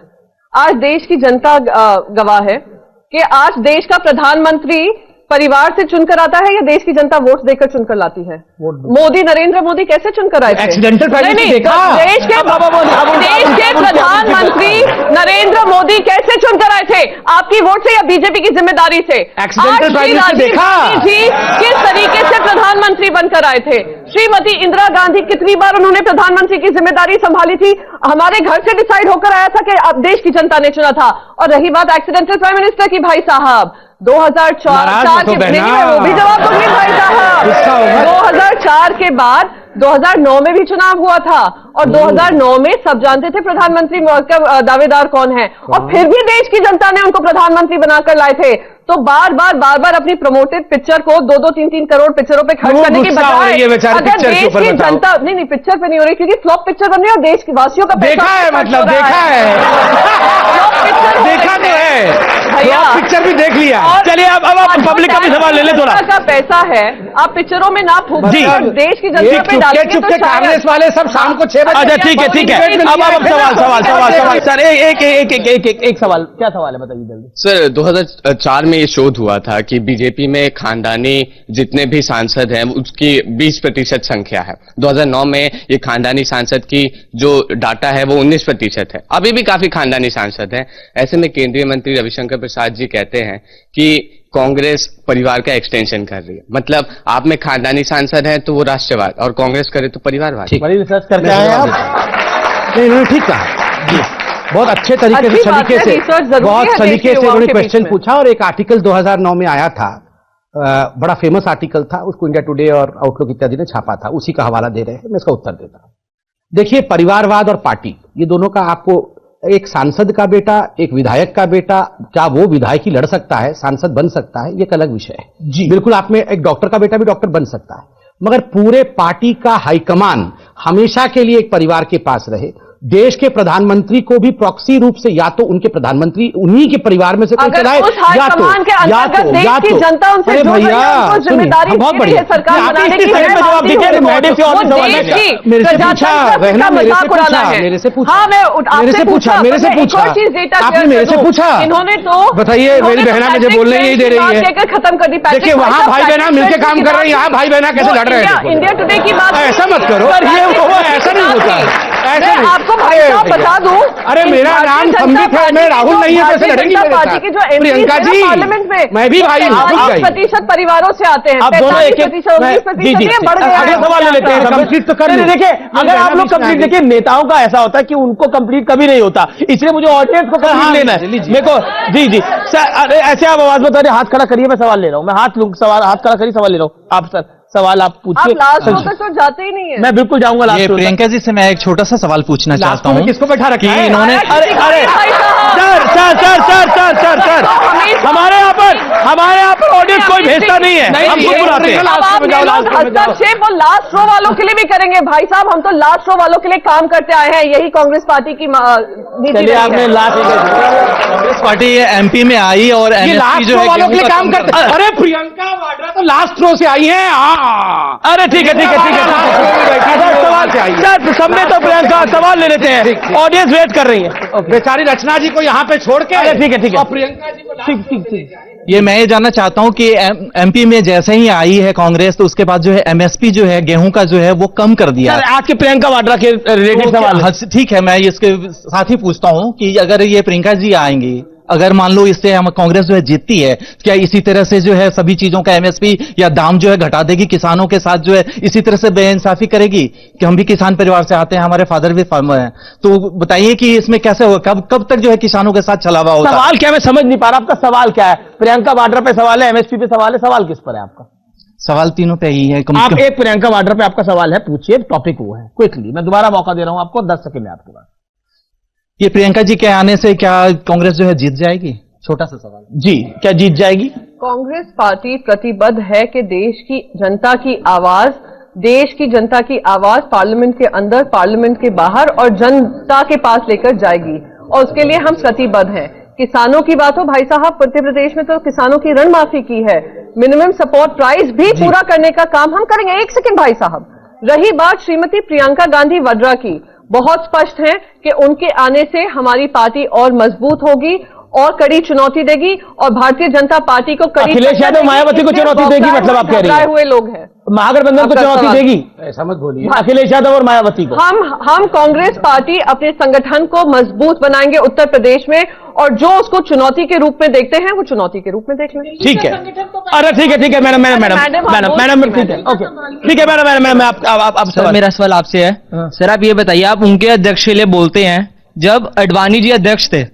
आज देश की जनता गवाह है कि आज देश का प्रधानमंत्री परिवार से चुनकर आता है या देश की जनता वोट देकर चुनकर लाती है। नरेंद्र मोदी कैसे चुनकर आए थे? एक्सीडेंटल देश के प्रधानमंत्री नरेंद्र मोदी कैसे चुनकर आए थे? आपकी वोट से या बीजेपी की जिम्मेदारी से? राजीव गांधी जी किस तरीके से प्रधानमंत्री बनकर आए थे? श्रीमती इंदिरा गांधी कितनी बार उन्होंने प्रधानमंत्री की जिम्मेदारी संभाली थी? हमारे घर से डिसाइड होकर आया था कि अब देश की जनता ने चुना था। और रही बात एक्सीडेंटल प्राइम मिनिस्टर की, भाई साहब 2004 के वो भी जवाब दूंगी भाई साहब। 2004 के बाद 2009 में भी चुनाव हुआ था और 2009 में सब जानते थे प्रधानमंत्री का दावेदार कौन है, और फिर भी देश की जनता ने उनको प्रधानमंत्री बनाकर लाए थे। तो बार बार अपनी प्रमोटेड पिक्चर को 2-2, 3-3 करोड़ पिक्चरों पे खर्च करने की बजाय अगर देश की जनता नहीं पिक्चर पे नहीं हो रही, क्योंकि फ्लॉप पिक्चर बन रही है और देश की वासियों का देखा है, मतलब देखा है, फ्लॉप पिक्चर देखा तो है भैया। पिक्चर भी देख लिया। चलिए अब आप पब्लिक का भी सवाल ले ले थोड़ा। का पैसा है, आप पिक्चरों में ना फूंकिए और देश की जनता पे डालेंगे तो कांग्रेस वाले सब शाम को 6 बजे। अच्छा ठीक है अब सवाल सर एक सवाल, क्या सवाल है बताइए जल्दी। सर 2004 में ये शोध हुआ था कि बीजेपी में खानदानी जितने भी सांसद हैं उसकी 20% संख्या है। 2009 में ये खानदानी सांसद की जो डाटा है वो 19% है। अभी भी काफी खानदानी सांसद हैं। ऐसे में केंद्रीय मंत्री रविशंकर प्रसाद जी कहते हैं कि कांग्रेस परिवार का एक्सटेंशन कर रही है। मतलब आप में खानदानी सांसद हैं तो वो राष्ट्रवाद, और कांग्रेस करे तो परिवारवाद। बड़ी रिसर्च करके आए आप। नहीं ठीक कहा जी, बहुत अच्छे तरीके से उन्होंने क्वेश्चन पूछा। और एक आर्टिकल 2009 में आया था, बड़ा फेमस आर्टिकल था, उसको इंडिया टुडे और आउटलुक इत्यादि ने छापा था, उसी का हवाला दे रहे हैं, मैं इसका उत्तर देता हूं। देखिए, परिवारवाद और पार्टी, ये दोनों का आपको, एक सांसद का बेटा, एक विधायक का बेटा, क्या वो विधायकी लड़ सकता है, सांसद बन सकता है, ये एक अलग विषय है जी। बिल्कुल, आप में एक डॉक्टर का बेटा भी डॉक्टर बन सकता है, मगर पूरे पार्टी का हाईकमान हमेशा के लिए एक परिवार के पास रहे। देश के प्रधानमंत्री को भी प्रॉक्सी रूप से या तो उनके प्रधानमंत्री उन्हीं के परिवार में से कोई चलाए, या तो जनता उनसे अरे भैया जिम्मेदारी बहुत बढ़िया सरकार बनाने की मेरे से पूछा आपने मेरे से पूछा। इन्होंने तो बताइए, मेरी बहना मुझे बोलने ही दे रही है, खत्म कर दी। देखिए वहाँ भाई बहना मिलकर काम कर रहे हैं, यहाँ भाई बहना कैसे लड़ रहे हैं। इंडिया टुडे की बात, ऐसा मत करो, ऐसा नहीं होता है। मैं आपको भाई साहब बता दूं, अरे मेरा नाम संबित है, मैं राहुल नहीं है, कैसे लड़ेंगी मेरे साथ? प्रियंका जी, पार्लियामेंट में मैं भी भाई हूँ। 20% परिवारों से आते हैं, 45% बढ़ गए। अगला सवाल ले लेते हैं, कंप्लीट तो कर। देखिए, अगर आप लोग कंप्लीट, देखिए नेताओं का ऐसा होता है कि उनको कंप्लीट कभी नहीं होता, इसलिए मुझे ऑडियंस को कंप्लीट लेना है मेरे को। जी सर, अरे ऐसे आप आवाज बता रहे, हाथ खड़ा करिए, मैं सवाल ले रहा हूँ, मैं हाथ खड़ा करिए, सवाल ले रहा हूँ। आप सर सवाल आप पूछिए। आप लास्ट रो तक तो जाते ही नहीं है। मैं बिल्कुल जाऊंगा लास्ट रो। प्रियंका जी से मैं एक छोटा सा सवाल पूछना चाहता हूँ। किसको बैठा रखा है इन्होंने? अरे सर हमारे यहाँ पर ऑडियंस कोई भेजता नहीं है, हम खुद बुलाते हैं। हस्तक्षेप और लास्ट रो वालों के लिए भी करेंगे भाई साहब, हम तो लास्ट रो वालों के लिए काम करते आए हैं, यही कांग्रेस पार्टी की नीति। आपने कांग्रेस पार्टी एमपी में आई और लास्ट रो वालों के लिए काम करते। अरे प्रियंका वाड्रा तो लास्ट रो से आई है। अरे ठीक है सवाल सर, सबने तो प्रियंका सवाल ले लेते हैं, ऑडियंस वेट कर रही है। बेचारी रचना जी को यहाँ पे छोड़ के। अरे ठीक है प्रियंका जी को ठीक। ये मैं ये जानना चाहता हूँ कि एमपी में जैसे ही आई है कांग्रेस, तो उसके बाद जो है एमएसपी जो है गेहूं का जो है वो कम कर दिया। सर आज के प्रियंका वाड्रा के रिलेटेड सवाल। ठीक है, मैं इसके साथ ही पूछता हूँ कि अगर ये प्रियंका जी आएंगी, अगर मान लो इससे हम कांग्रेस जो है जीतती है, क्या इसी तरह से जो है सभी चीजों का एमएसपी या दाम जो है घटा देगी, किसानों के साथ जो है इसी तरह से बेइंसाफी करेगी? कि हम भी किसान परिवार से आते हैं, हमारे फादर भी फार्मर हैं, तो बताइए कि इसमें कैसे होगा, कब तक जो है किसानों के साथ चलावा होगा? सवाल क्या, मैं समझ नहीं पा रहा आपका सवाल क्या है। प्रियंका वाड्रा पे सवाल है, एमएसपी पे सवाल है, सवाल किस पर है आपका? सवाल तीनों पे ही है। आप एक प्रियंका वाड्रा पे आपका सवाल है, पूछिए, टॉपिक वो है। क्विकली, मैं दोबारा मौका दे रहा हूं आपको, 10 सेकंड है आपके पास। ये प्रियंका जी के आने से क्या कांग्रेस जो है जीत जाएगी? छोटा सा सवाल जी, क्या जीत जाएगी? कांग्रेस पार्टी प्रतिबद्ध है कि देश की जनता की आवाज पार्लियामेंट के अंदर, पार्लियामेंट के बाहर और जनता के पास लेकर जाएगी, और उसके लिए हम प्रतिबद्ध हैं। किसानों की बात हो भाई साहब, मध्य प्रदेश में तो किसानों की ऋण माफी की है, मिनिमम सपोर्ट प्राइस भी पूरा करने का काम हम करेंगे। एक सेकंड भाई साहब, रही बात श्रीमती प्रियंका गांधी वाड्रा की, बहुत स्पष्ट है कि उनके आने से हमारी पार्टी और मजबूत होगी और कड़ी चुनौती देगी, और भारतीय जनता पार्टी को कड़ी। अखिलेश यादव मायावती को चुनौती देगी, मतलब आप कह रही हैं? हुए लोग हैं, महागठबंधन को चुनौती देगी, ऐसा मत बोलिए। अखिलेश यादव और मायावती को। हम कांग्रेस पार्टी अपने संगठन को मजबूत बनाएंगे उत्तर प्रदेश में, और जो उसको चुनौती के रूप में देखते हैं वो चुनौती के रूप में देख लें। ठीक है, अरे ठीक है मैडम ठीक है, ओके ठीक है मैडम, आप सर मेरा सवाल आपसे है। सर आप ये बताइए, आप उनके अध्यक्ष के लिए बोलते हैं, जब अडवाणी जी अध्यक्ष थे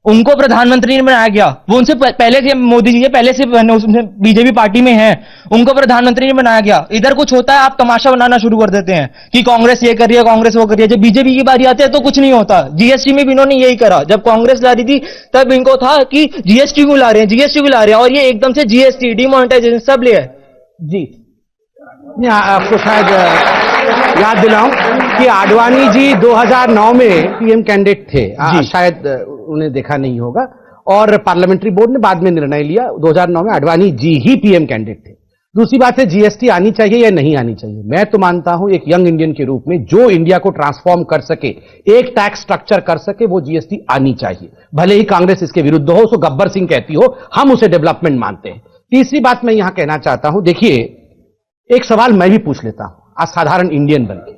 उनको प्रधानमंत्री ने बनाया गया, वो उनसे पहले से, मोदी जी पहले से बीजेपी पार्टी में हैं, उनको प्रधानमंत्री ने बनाया गया। इधर कुछ होता है आप तमाशा बनाना शुरू कर देते हैं कि कांग्रेस ये कर रही है, कांग्रेस वो कर रही है। जब बीजेपी की बारी आती है तो कुछ नहीं होता। जीएसटी में भी इन्होंने यही करा, जब कांग्रेस ला रही थी तब इनको था कि जीएसटी क्यों ला रहे हैं, और ये एकदम से जीएसटी डिमोनेटाइजेशन सब ले आए। जी आपको शायद याद दिलाऊं कि आडवाणी जी 2009 में पीएम कैंडिडेट थे, शायद उन्हें देखा नहीं होगा, और पार्लियामेंट्री बोर्ड ने बाद में निर्णय लिया। 2009 में आडवाणी जी ही पीएम कैंडिडेट थे। दूसरी बात है जीएसटी आनी चाहिए या नहीं आनी चाहिए। मैं तो मानता हूं एक यंग इंडियन के रूप में जो इंडिया को ट्रांसफॉर्म कर सके, एक टैक्स स्ट्रक्चर कर सके, वो जीएसटी आनी चाहिए। भले ही कांग्रेस इसके विरुद्ध हो, उसको गब्बर सिंह कहती हो, हम उसे डेवलपमेंट मानते हैं। तीसरी बात मैं यहां कहना चाहता हूं, देखिए एक सवाल मैं भी पूछ लेता हूं असाधारण इंडियन बनके।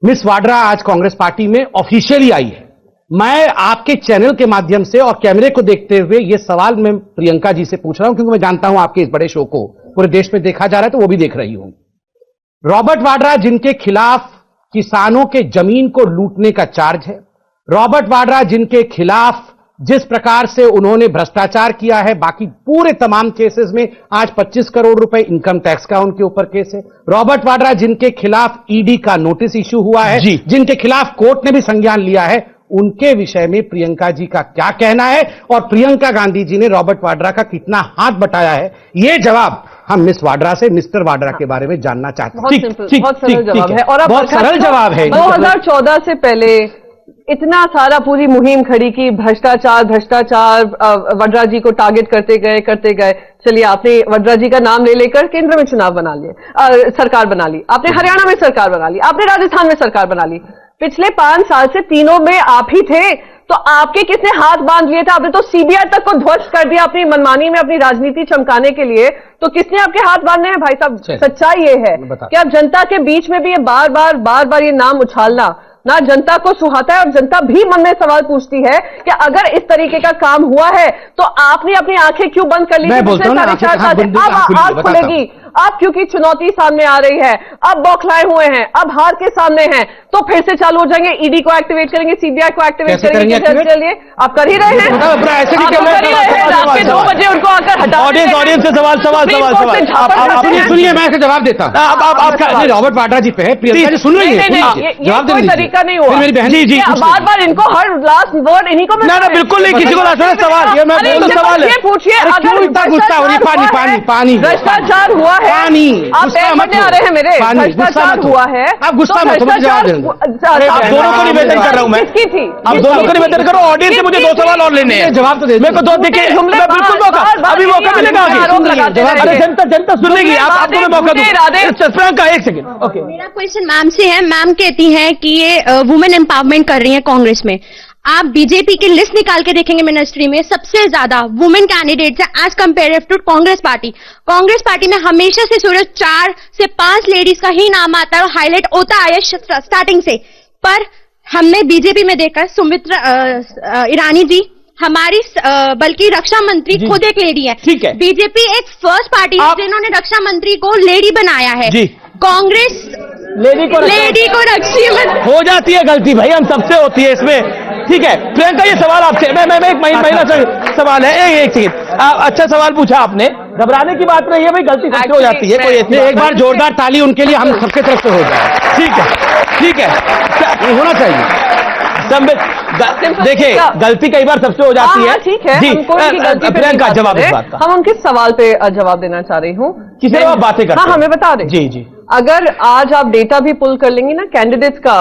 मिस वाड्रा आज कांग्रेस पार्टी में ऑफिशियली आई है। मैं आपके चैनल के माध्यम से और कैमरे को देखते हुए यह सवाल मैं प्रियंका जी से पूछ रहा हूं, क्योंकि मैं जानता हूं आपके इस बड़े शो को पूरे देश में देखा जा रहा है, तो वो भी देख रही होंगी। रॉबर्ट वाड्रा जिनके खिलाफ किसानों के जमीन को लूटने का चार्ज है, रॉबर्ट वाड्रा जिनके खिलाफ जिस प्रकार से उन्होंने भ्रष्टाचार किया है, बाकी पूरे तमाम केसेस में आज 25 करोड़ रुपए इनकम टैक्स का उनके ऊपर केस है। रॉबर्ट वाड्रा जिनके खिलाफ ईडी का नोटिस इश्यू हुआ है, जिनके खिलाफ कोर्ट ने भी संज्ञान लिया है, उनके विषय में प्रियंका जी का क्या कहना है और प्रियंका गांधी जी ने रॉबर्ट वाड्रा का कितना हाथ बटाया है, ये जवाब हम मिस वाड्रा से मिस्टर वाड्रा के बारे में जानना चाहते हैं। बहुत सरल जवाब है और बहुत सरल जवाब है। 2014 से पहले इतना सारा पूरी मुहिम खड़ी की, भ्रष्टाचार वाड्रा जी को टारगेट करते गए। चलिए आपने वाड्रा जी का नाम ले लेकर केंद्र में चुनाव बना लिए, सरकार बना ली, आपने हरियाणा में सरकार बना ली, आपने राजस्थान में सरकार बना ली। पिछले 5 साल से तीनों में आप ही थे, तो आपके किसने हाथ बांध लिए थे? आपने तो सीबीआई तक को ध्वस्त कर दिया अपनी मनमानी में, अपनी राजनीति चमकाने के लिए। तो किसने आपके हाथ बांधने हैं भाई साहब? सच्चाई ये है कि अब जनता के बीच में भी ये बार बार ये नाम उछालना ना जनता को सुहाता है, और जनता भी मन में सवाल पूछती है कि अगर इस तरीके का काम हुआ है तो आपने अपनी आंखें क्यों बंद कर ली? मैं बोलता हूं ना, अब आंख खुलेगी, अब क्योंकि चुनौती सामने आ रही है, अब बौखलाए हुए हैं, अब हार के सामने हैं, तो फिर से चालू हो जाएंगे। ईडी को एक्टिवेट करेंगे, सीबीआई को एक्टिवेट करेंगे। चलिए आप कर ही रहे हैं, रात के 2 बजे उनको आकर हटा। ऑडियंस से सवाल सुनिए, मैं इसका जवाब देता हूं। रॉबर्ट वाड्रा जी पे है, प्रियंका जी सुन रही है, जवाब कोई तरीका नहीं हुआ मेरी बहन जी। बार इनको हर लास्ट वर्ड इन्हीं को बिल्कुल नहीं, किसी को सवाल ये पूछिए, अगर पानी भ्रष्टाचार हुआ है, आप आ रहे हैं मेरे, भ्रष्टाचार हुआ है, आप गुस्सा मत हो, आप दोनों को निवेदन कर रहा हूं मैं, किसकी थी? आप दोनों को निवेदन करो। ऑडियंस से मुझे 2 सवाल और लेने हैं, जवाब तो दे। मेरे को 2 देखिए, बिल्कुल मौका, अभी मौका मिलेगा। अरे जनता सुनेगी, आपको मैं मौका दूं। प्रियंका एक सेकंड, ओके। मेरा क्वेश्चन मैम से है। मैम कहती हैं कि ये वुमेन एम्पावरमेंट कर रही है कांग्रेस में। आप बीजेपी की लिस्ट निकाल के देखेंगे मिनिस्ट्री में, सबसे ज्यादा वुमेन कैंडिडेट्स हैं as compare to Congress party. Congress party में हमेशा से सिर्फ 4 से 5 लेडीज का ही नाम आता है और हाईलाइट होता आया स्टार्टिंग से। पर हमने बीजेपी में देखा सुमित्रा ईरानी जी हमारी बल्कि रक्षा मंत्री खुद एक लेडी है। ठीक है, बीजेपी एक फर्स्ट पार्टी है जिन्होंने रक्षा मंत्री को लेडी बनाया है। कांग्रेस लेडी को रक्षी मंत्री हो जाती है गलती भाई, हम सबसे होती है इसमें। ठीक है प्रियंका, ये सवाल आपसे, मैं एक महिला से सवाल है, एक सेकंड, अच्छा सवाल पूछा आपने, घबराने की बात नहीं है भाई, गलती सबसे हो जाती है। कोई एक बार जोरदार ताली उनके लिए हम सबके तरफ से हो जाए। ठीक है, होना चाहिए। देखिए गलती कई बार सबसे हो जाती है। ठीक है जी प्रियंका, जवाब इस बात का। हम उनके सवाल पे जवाब देना चाह रही हूँ। किसी आप बातें करते हैं? हाँ, हमें बता दें। जी अगर आज आप डेटा भी पुल कर लेंगी ना कैंडिडेट्स का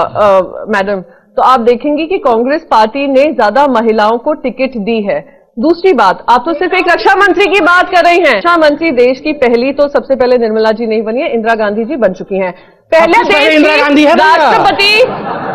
मैडम, तो आप देखेंगे कि कांग्रेस पार्टी ने ज्यादा महिलाओं को टिकट दी है। दूसरी बात, आप तो सिर्फ एक रक्षा मंत्री की बात कर रही हैं। रक्षा मंत्री देश की पहली तो सबसे पहले निर्मला जी नहीं बनी है, इंदिरा गांधी जी बन चुकी हैं। पहले देश इंदिरा गांधी है राष्ट्रपति,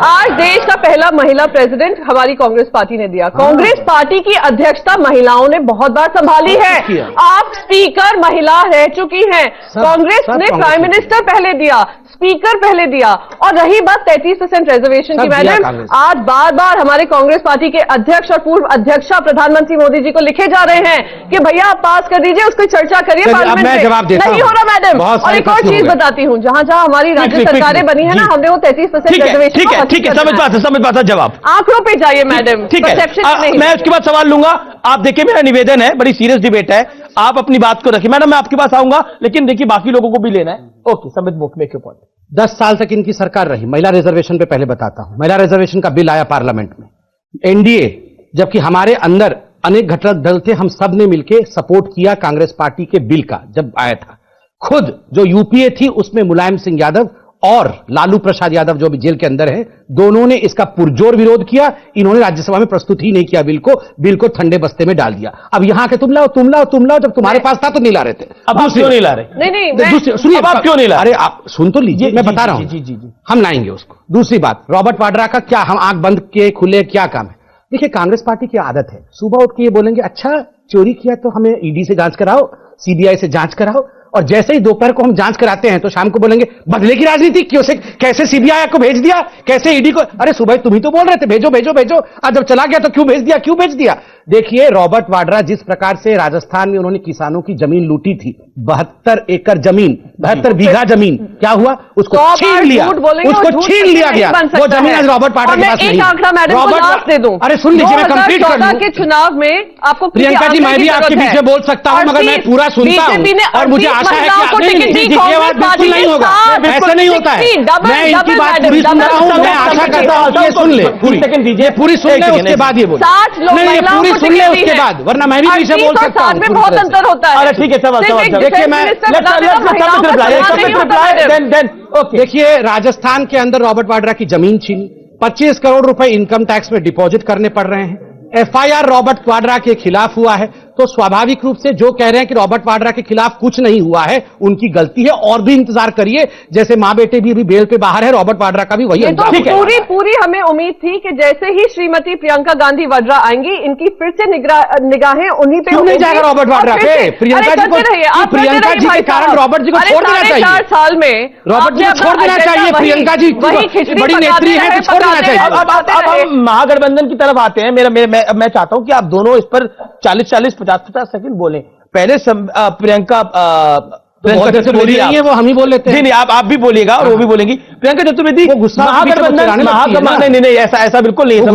आज देश का पहला महिला प्रेसिडेंट हमारी कांग्रेस पार्टी ने दिया। कांग्रेस पार्टी की अध्यक्षता महिलाओं ने बहुत बार संभाली है। आप स्पीकर महिला रह चुकी हैं। कांग्रेस ने प्राइम मिनिस्टर पहले दिया, स्पीकर पहले दिया, और रही बात 33% रिजर्वेशन की, मैडम आज बार हमारे कांग्रेस पार्टी के अध्यक्ष और पूर्व अध्यक्षा प्रधानमंत्री मोदी जी को लिखे जा रहे हैं कि भैया आप पास कर दीजिए, उसकी चर्चा करिए पार्लियामेंट में। नहीं हो रहा मैडम। और एक और चीज बताती हूँ, जहां हमारी राज्य सरकारें बनी है ना, हमने वो 33% रिजर्वेशन। ठीक है, समझ पाता जवाब। आंकड़ों पे जाइए मैडम, ठीक है। मैं उसके बाद सवाल लूंगा। आप देखिए, मेरा निवेदन है, बड़ी सीरियस डिबेट है, आप अपनी बात को रखिए। मैडम मैं आपके पास आऊंगा, लेकिन देखिए बाकी लोगों को भी लेना है। Okay, Samit book make your point. 10 साल तक इनकी सरकार रही। महिला रिजर्वेशन पे पहले बताता हूं, महिला रिजर्वेशन का बिल आया पार्लियामेंट में, एनडीए, जबकि हमारे अंदर अनेक घटक दल थे, हम सब ने मिलकर सपोर्ट किया कांग्रेस पार्टी के बिल का जब आया था। खुद जो यूपीए थी उसमें मुलायम सिंह यादव और लालू प्रसाद यादव जो भी जेल के अंदर है, दोनों ने इसका पुरजोर विरोध किया। इन्होंने राज्यसभा में प्रस्तुत ही नहीं किया बिल को ठंडे बस्ते में डाल दिया। अब यहां के तुम लाओ, जब तुम्हारे पास था तो नहीं ला रहे थे। अब आप क्यों नहीं ला रहे? नहीं, सुनिए, अब आप क्यों नहीं ला रहे? अरे आप सुन तो लीजिए, मैं बता रहा हूं। जी, हम लाएंगे उसको। दूसरी बात, रॉबर्ट वाड्रा का क्या, हम आंख बंद किए खुले क्या काम है? देखिए, कांग्रेस पार्टी की आदत है, सुबह उठ के ये बोलेंगे अच्छा चोरी किया तो हमें ईडी से जांच कराओ, सीबीआई से जांच कराओ, और जैसे ही दोपहर को हम जांच कराते हैं तो शाम को बोलेंगे बदले की राजनीति क्यों से, कैसे सीबीआई को भेज दिया, कैसे ईडी को। अरे सुबह तुम ही तो बोल रहे थे भेजो भेजो भेजो, आज जब चला गया तो क्यों भेज दिया। देखिए, रॉबर्ट वाड्रा जिस प्रकार से राजस्थान में उन्होंने किसानों की जमीन लूटी थी, 72 एकड़ जमीन, 72 बीघा जमीन, क्या हुआ? उसको छीन लिया, गया। वो जमीन आज रॉबर्ट वाड्रा के पास नहीं है। रॉबर्ट, अरे सुन लीजिए, मैं कंप्लीट कर दूं। के चुनाव में आपको प्रियंका जी, मैं भी आपके पीछे बोल सकता हूं, मगर मैं पूरा सुनता हूं और मुझे आशा है कि ये बात बिल्कुल नहीं होगा, ऐसा नहीं होता है। मैं इनकी बात पूरी सुन रहा हूं, मैं आशा करता हूं कि ये सुन ले, पूरी सुन ले, उसके बाद ये बोले। 60 लोग महिलाओं को सुन ले उसके बाद, वरना मैं भी पीछे बोल सकता हूं। में बहुत अंतर होता है। अरे ठीक है, देखिए, मैं देखिए, राजस्थान के अंदर रॉबर्ट वाड्रा की जमीन छीनी, 25 करोड़ रुपए इनकम टैक्स में डिपॉजिट करने पड़ रहे हैं। एफआईआर रॉबर्ट वाड्रा के खिलाफ हुआ है, तो स्वाभाविक रूप से जो कह रहे हैं कि रॉबर्ट वाड्रा के खिलाफ कुछ नहीं हुआ है, उनकी गलती है। और भी इंतजार करिए, जैसे मां बेटे भी अभी बेल पे बाहर है, रॉबर्ट वाड्रा का भी वही अंजाम है। पूरी हमें उम्मीद थी कि जैसे ही श्रीमती प्रियंका गांधी वाड्रा आएंगी, इनकी फिर से निगाहें उन्हीं पे क्यों नहीं जाएगा रॉबर्ट वाड्रा पे? प्रियंका जी के कारण रॉबर्ट जी को छोड़ देना चाहिए। 4 साल में रॉबर्ट जी को छोड़ देना चाहिए। प्रियंका जी बड़ी नेत्री है, तो छोड़ देना चाहिए। अब हम महागठबंधन की तरफ आते हैं। मैं चाहता हूं कि आप दोनों इस पर 40-40, 50-50 सेकंड बोलें। पहले प्रियंका से बोली है, वो हम ही बोल लेते हैं। नहीं, आप भी बोलिएगा और वो भी बोलेंगी। प्रियंका चतुर्वेदी, महागठबंधन नहीं, ऐसा बिल्कुल नहीं है।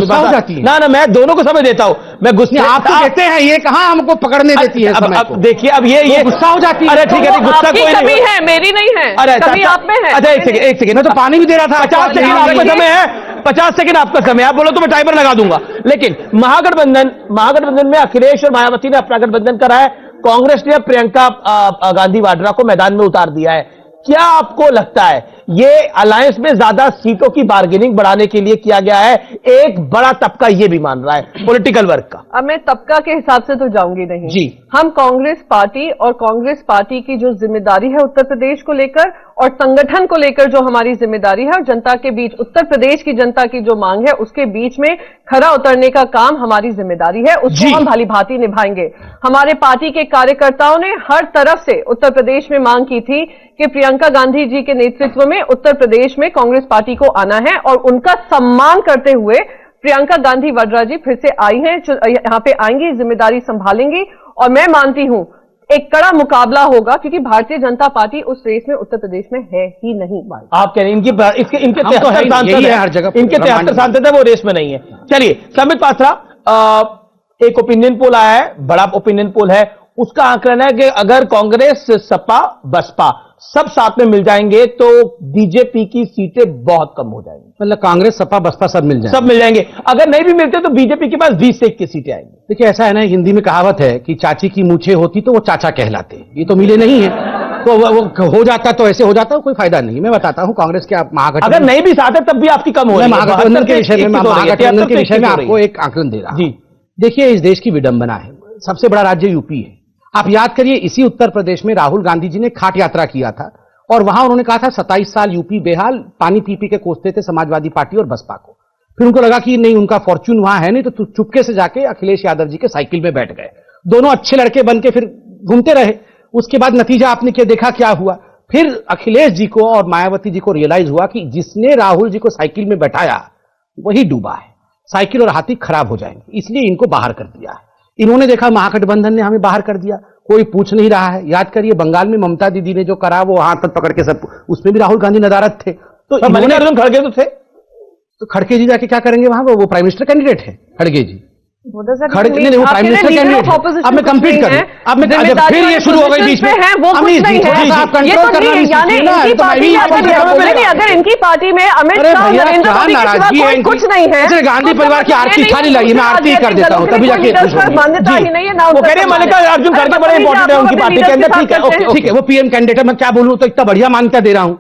ना, मैं दोनों को समय देता हूं। मैं गुस्सा आपको देते हैं, ये कहां हमको पकड़ने देती है? अब देखिए, अब ये गुस्सा हो जाती है। अरे ठीक है, गुस्सा कोई नहीं है, मेरी नहीं है। अरे कभी आप में है। अच्छा, एक सेकंड, मैं तो पानी भी दे रहा था। 50 सेकंड आपका समय है, 50 सेकंड आपका समय। आप बोलो तो मैं टाइमर लगा दूंगा। लेकिन महागठबंधन में अखिलेश और मायावती ने अपना गठबंधन करा है, कांग्रेस ने प्रियंका गांधी वाड्रा को मैदान में उतार दिया है। क्या आपको लगता है ये अलायंस में ज्यादा सीटों की बार्गेनिंग बढ़ाने के लिए किया गया है? एक बड़ा तबका ये भी मान रहा है, पॉलिटिकल वर्ग का। अब मैं तबका के हिसाब से तो जाऊंगी नहीं जी। हम कांग्रेस पार्टी और कांग्रेस पार्टी की जो जिम्मेदारी है उत्तर प्रदेश को लेकर और संगठन को लेकर जो हमारी जिम्मेदारी है और जनता के बीच, उत्तर प्रदेश की जनता की जो मांग है उसके बीच में खरा उतरने का काम हमारी जिम्मेदारी है, उसको हम भली भांति निभाएंगे। हमारे पार्टी के कार्यकर्ताओं ने हर तरफ से उत्तर प्रदेश में मांग की थी कि प्रियंका गांधी जी के नेतृत्व में उत्तर प्रदेश में कांग्रेस पार्टी को आना है और उनका सम्मान करते हुए प्रियंका गांधी वाड्रा जी फिर से आई हैं, यहां पे आएंगी, जिम्मेदारी संभालेंगी। और मैं मानती हूं एक कड़ा मुकाबला होगा, क्योंकि भारतीय जनता पार्टी उस रेस में उत्तर प्रदेश में है ही नहीं। आप कह रहे हैं इनके 73 सांसद है हर जगह, इनके 73 सांसद है, वो रेस में नहीं है। चलिए, संबित पात्रा, एक ओपिनियन पोल आया है, बड़ा ओपिनियन पोल है, उसका आंकलन है कि अगर कांग्रेस, सपा, बसपा सब साथ में मिल जाएंगे तो बीजेपी की सीटें बहुत कम हो जाएंगी। मतलब कांग्रेस, सपा, बसपा सब मिल जाएंगे। अगर नहीं भी मिलते तो बीजेपी के पास 20 से 21 सीटें आएंगी। देखिए, ऐसा है ना, हिंदी में कहावत है कि चाची की मूछें होती तो वो चाचा कहलाते। ये तो मिले नहीं है, तो वो हो जाता तो ऐसे हो जाता, कोई फायदा नहीं। मैं बताता हूं, कांग्रेस के महागठबंधन अगर नहीं भी साथ है तब भी आपकी कम हो रही है। महागठबंधन के विषय में आपको एक आंकलन दे रहा हूं। देखिए, इस देश की विडंबना है, सबसे बड़ा राज्य यूपी है। आप याद करिए, इसी उत्तर प्रदेश में राहुल गांधी जी ने खाट यात्रा किया था और वहां उन्होंने कहा था 27 साल यूपी बेहाल, पानी पी पी के कोसते थे समाजवादी पार्टी और बसपा को। फिर उनको लगा कि नहीं, उनका फॉर्च्यून वहां है नहीं, तो चुपके से जाके अखिलेश यादव जी के साइकिल में बैठ गए। दोनों अच्छे लड़के बन के फिर घूमते रहे। उसके बाद नतीजा आपने क्या देखा, क्या हुआ? फिर अखिलेश जी को और मायावती जी को रियलाइज हुआ कि जिसने राहुल जी को साइकिल में बैठाया वही डूबा है, साइकिल और हाथी खराब हो जाएंगे, इसलिए इनको बाहर कर दिया है। इन्होंने देखा महागठबंधन ने हमें बाहर कर दिया, कोई पूछ नहीं रहा है। याद करिए, बंगाल में ममता दीदी ने जो करा, वो हाथ तक पकड़ के सब, उसमें भी राहुल गांधी नदारत थे। तो मल्लिकार्जुन खड़गे तो थे, तो खड़गे जी जाके क्या करेंगे वहां? वो प्राइम मिनिस्टर कैंडिडेट है खड़गे जी। खड़गे नहीं, वो प्राइम मिनिस्टर कैंडिडेट। अब मैं कंप्लीट करूं, अब मैं फिर ये शुरू हो गई बीच में। आप कंट्रोल करना अगर इनकी पार्टी में अमित शाह, नरेंद्र मोदी के सिवा कुछ नहीं है, गांधी परिवार की आरती खाली लगी, मैं आरती कर देता हूं, तभी जाके मान्यता ही नहीं है ना। वो कह रहे हैं मल्लिकार्जुन खड़गे बड़े इंपॉर्टेंट है उनकी पार्टी के अंदर। ठीक है, ठीक है, वो पीएम कैंडिडेट है, मैं क्या बोलूं, तो इतना बढ़िया मान्यता दे रहा हूं।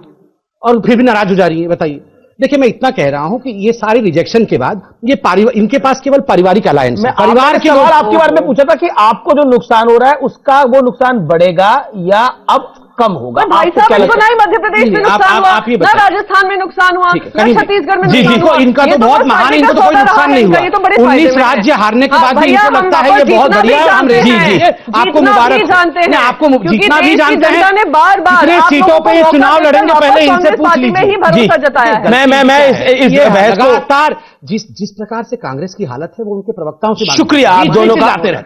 और फिर भी नाराज हो जा रही है। बताइए, देखिए मैं इतना कह रहा हूं कि ये सारी रिजेक्शन के बाद ये इनके पास केवल पारिवारिक अलायंस है। परिवार के सवाल आपके बारे में पूछा था कि आपको जो नुकसान हो रहा है उसका वो नुकसान बढ़ेगा या अब कम होगा? भाई साहब, इनको नहीं मध्य प्रदेश में नुकसान हुआ, ना राजस्थान में नुकसान हुआ, ना छत्तीसगढ़ में नुकसान हुआ। इनका तो बहुत महान, इनको तो कोई नुकसान नहीं हुआ। 19 राज्य हारने के बाद भी इनको लगता है ये बहुत बढ़िया है। हम जी आपको मुबारक जानते हैं, आपको जितना भी जानते हैं, ने बार बार सीटों पर चुनाव लड़ेंगे पहले इनसे पूछ लीजिए। मैं लगातार जिस प्रकार से कांग्रेस की हालत है वो उनके प्रवक्ताओं से शुक्रिया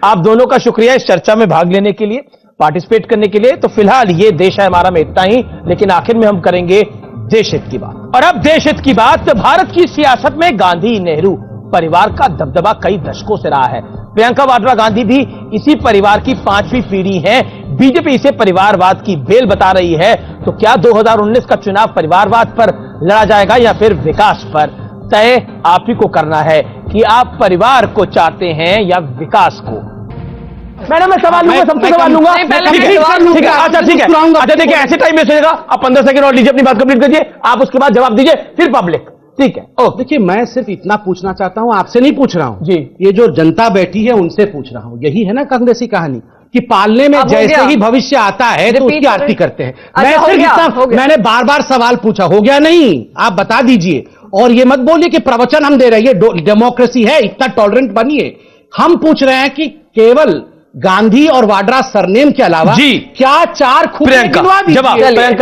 आप दोनों का शुक्रिया इस चर्चा में भाग लेने के लिए, पार्टिसिपेट करने के लिए। तो फिलहाल ये देश है हमारा में इतना ही, लेकिन आखिर में हम करेंगे देश हित की बात। और अब देश हित की बात, भारत की सियासत में गांधी नेहरू परिवार का दबदबा कई दशकों से रहा है। प्रियंका वाड्रा गांधी भी इसी परिवार की 5वीं पीढ़ी है। बीजेपी इसे परिवारवाद की बेल बता रही है। तो क्या 2019 का चुनाव परिवारवाद पर लड़ा जाएगा या फिर विकास पर? तय आप ही को करना है कि आप परिवार को चाहते हैं या विकास को। मैडम मैं सवाल लूंगा, सबसे सवाल लूंगा। ठीक है, अच्छा ठीक है, अच्छा देखिए ऐसे टाइम वेस्ट होगा, आप 15 सेकंड और लीजिए, अपनी बात कंप्लीट करिए, आप उसके बाद जवाब दीजिए, फिर पब्लिक। ठीक है। देखिए मैं सिर्फ इतना पूछना चाहता हूं, आपसे नहीं पूछ रहा हूं जी, ये जो जनता बैठी है उनसे पूछ रहा हूं। यही है ना कांग्रेसी कहानी कि पालने में जैसे ही भविष्य आता है तो उसकी आरती करते हैं। मैं सिर्फ इतना, मैंने बार बार सवाल पूछा, हो गया नहीं, आप बता दीजिए। और ये मत बोलिए कि प्रवचन हम दे रहे हैं, डेमोक्रेसी है, इतना टॉलरेंट बनिए। हम पूछ रहे हैं कि केवल गांधी और वाड्रा सरनेम के अलावा जी क्या 4 खूब प्रियंका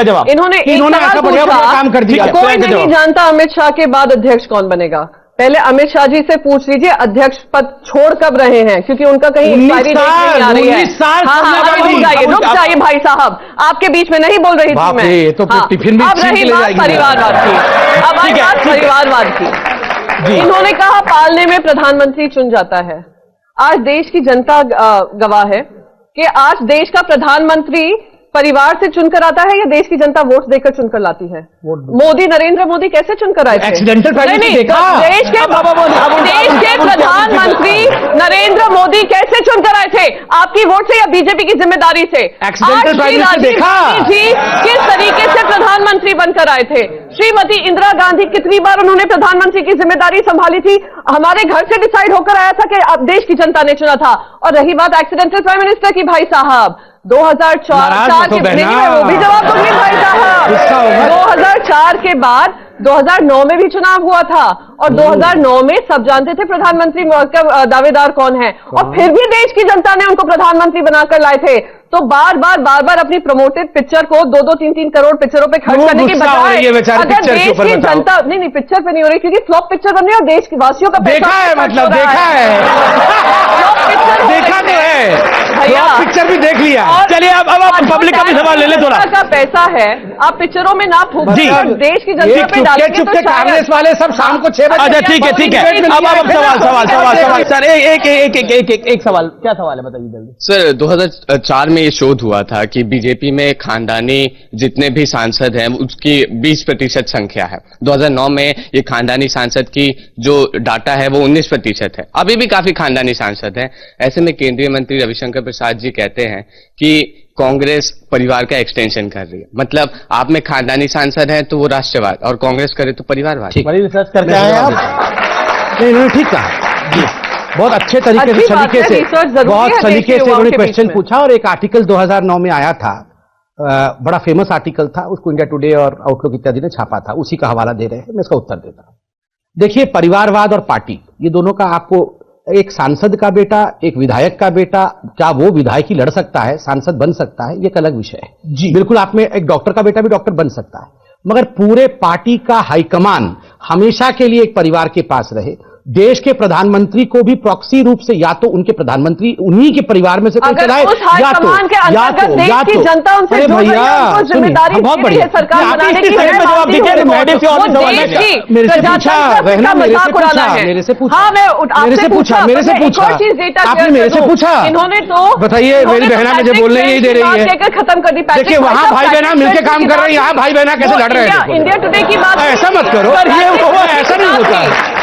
जवाब इन्होंने ऐसा बढ़िया काम कर दिया। कोई नहीं जानता अमित शाह के बाद अध्यक्ष कौन बनेगा। पहले अमित शाह जी से पूछ लीजिए अध्यक्ष पद छोड़ कब रहे हैं, क्योंकि उनका कहीं एक्सपायरी डेट नहीं आ रही है। रुक जाइए भाई साहब, आपके बीच में नहीं बोल रही थी मैं। तो टिफिन भी अब रही बात परिवारवाद की, अब आई बात परिवारवाद की। इन्होंने कहा पालने में प्रधानमंत्री चुन जाता है। आज देश की जनता गवाह है कि आज देश का प्रधानमंत्री परिवार से चुनकर आता है या देश की जनता वोट देकर चुनकर लाती है? मोदी, नरेंद्र मोदी कैसे चुनकर आए थे? एक्सीडेंटल नहीं, देश के प्रधानमंत्री नरेंद्र मोदी कैसे चुनकर आए थे? आपकी वोट से या बीजेपी की जिम्मेदारी से? एक्सीडेंटल राजीव गांधी जी किस तरीके से प्रधानमंत्री बनकर आए थे? श्रीमती इंदिरा गांधी कितनी बार उन्होंने प्रधानमंत्री की जिम्मेदारी संभाली थी? हमारे घर से डिसाइड होकर आया था कि अब देश की जनता ने चुना था। और रही बात एक्सीडेंटल प्राइम मिनिस्टर की, भाई साहब 2004 के वो भी जवाब दूंगी भाई साहब। 2004 के बाद 2009 में भी चुनाव हुआ था और 2009 में सब जानते थे प्रधानमंत्री का दावेदार कौन है, और फिर भी देश की जनता ने उनको प्रधानमंत्री बनाकर लाए थे। तो बार बार अपनी प्रमोटेड पिक्चर को 2-3 करोड़ पिक्चरों पे खर्च करने की बजाय अगर देश की जनता नहीं पिक्चर पे नहीं हो रही, क्योंकि फ्लॉप पिक्चर बन रही है और देश की वासियों का देखा है, मतलब देखा है, देखा तो है भैया, पिक्चर भी देख लिया। चलिए अब आप पब्लिक का भी सवाल ले ले थोड़ा। का पैसा है, आप पिक्चरों में ना फूकिए और देश की जनता पे डालेंगे तो कांग्रेस वाले सब शाम को 6 बजे। अच्छा ठीक है। अब सवाल सर, एक सवाल, क्या सवाल है बताइए जल्दी। सर 2004 में ये शोध हुआ था कि बीजेपी में खानदानी जितने भी सांसद हैं उसकी 20% संख्या है। 2009 में ये खानदानी सांसद की जो डाटा है वो 19% है। अभी भी काफी खानदानी सांसद हैं। ऐसे में केंद्रीय मंत्री रविशंकर प्रसाद जी कहते हैं कि कांग्रेस परिवार का एक्सटेंशन कर रही है। मतलब आप में खानदानी सांसद हैं तो वो राष्ट्रवाद, और कांग्रेस करे तो परिवारवाद। बड़ी रिसर्च करके आए आप। नहीं ठीक कहा, बहुत अच्छे तरीके से बहुत सलीके से उन्होंने क्वेश्चन पूछा। और एक आर्टिकल 2009 में आया था, बड़ा फेमस आर्टिकल था, उसको इंडिया टुडे और आउटलुक इत्यादि ने छापा था, उसी का हवाला दे रहे हैं, मैं इसका उत्तर देता हूं। देखिए परिवारवाद और पार्टी, ये दोनों का, आपको एक सांसद का बेटा, एक विधायक का बेटा, क्या वो विधायक ही लड़ सकता है, सांसद बन सकता है, ये एक अलग विषय है जी। बिल्कुल, आप में एक डॉक्टर का बेटा भी डॉक्टर बन सकता है, मगर पूरे पार्टी का हाईकमान हमेशा के लिए एक परिवार के पास रहे। देश के प्रधानमंत्री को भी प्रॉक्सी रूप से या तो उनके प्रधानमंत्री उन्हीं के परिवार में से कोई चलाए, या तो जनता उनसे जिम्मेदारी बहुत बढ़िया सरकार बनाने की मेरे से पूछा आपने मेरे से पूछा, इन्होंने तो बताइए, मेरी बहना मुझे बोलने ही दे रही है, खत्म कर दी। देखिए वहां भाई बहना मिलकर काम कर रहे हैं, यहाँ भाई बहना कैसे लड़ रहे हैं। इंडिया टुडे की बात ऐसा मत करो, ऐसा नहीं होता।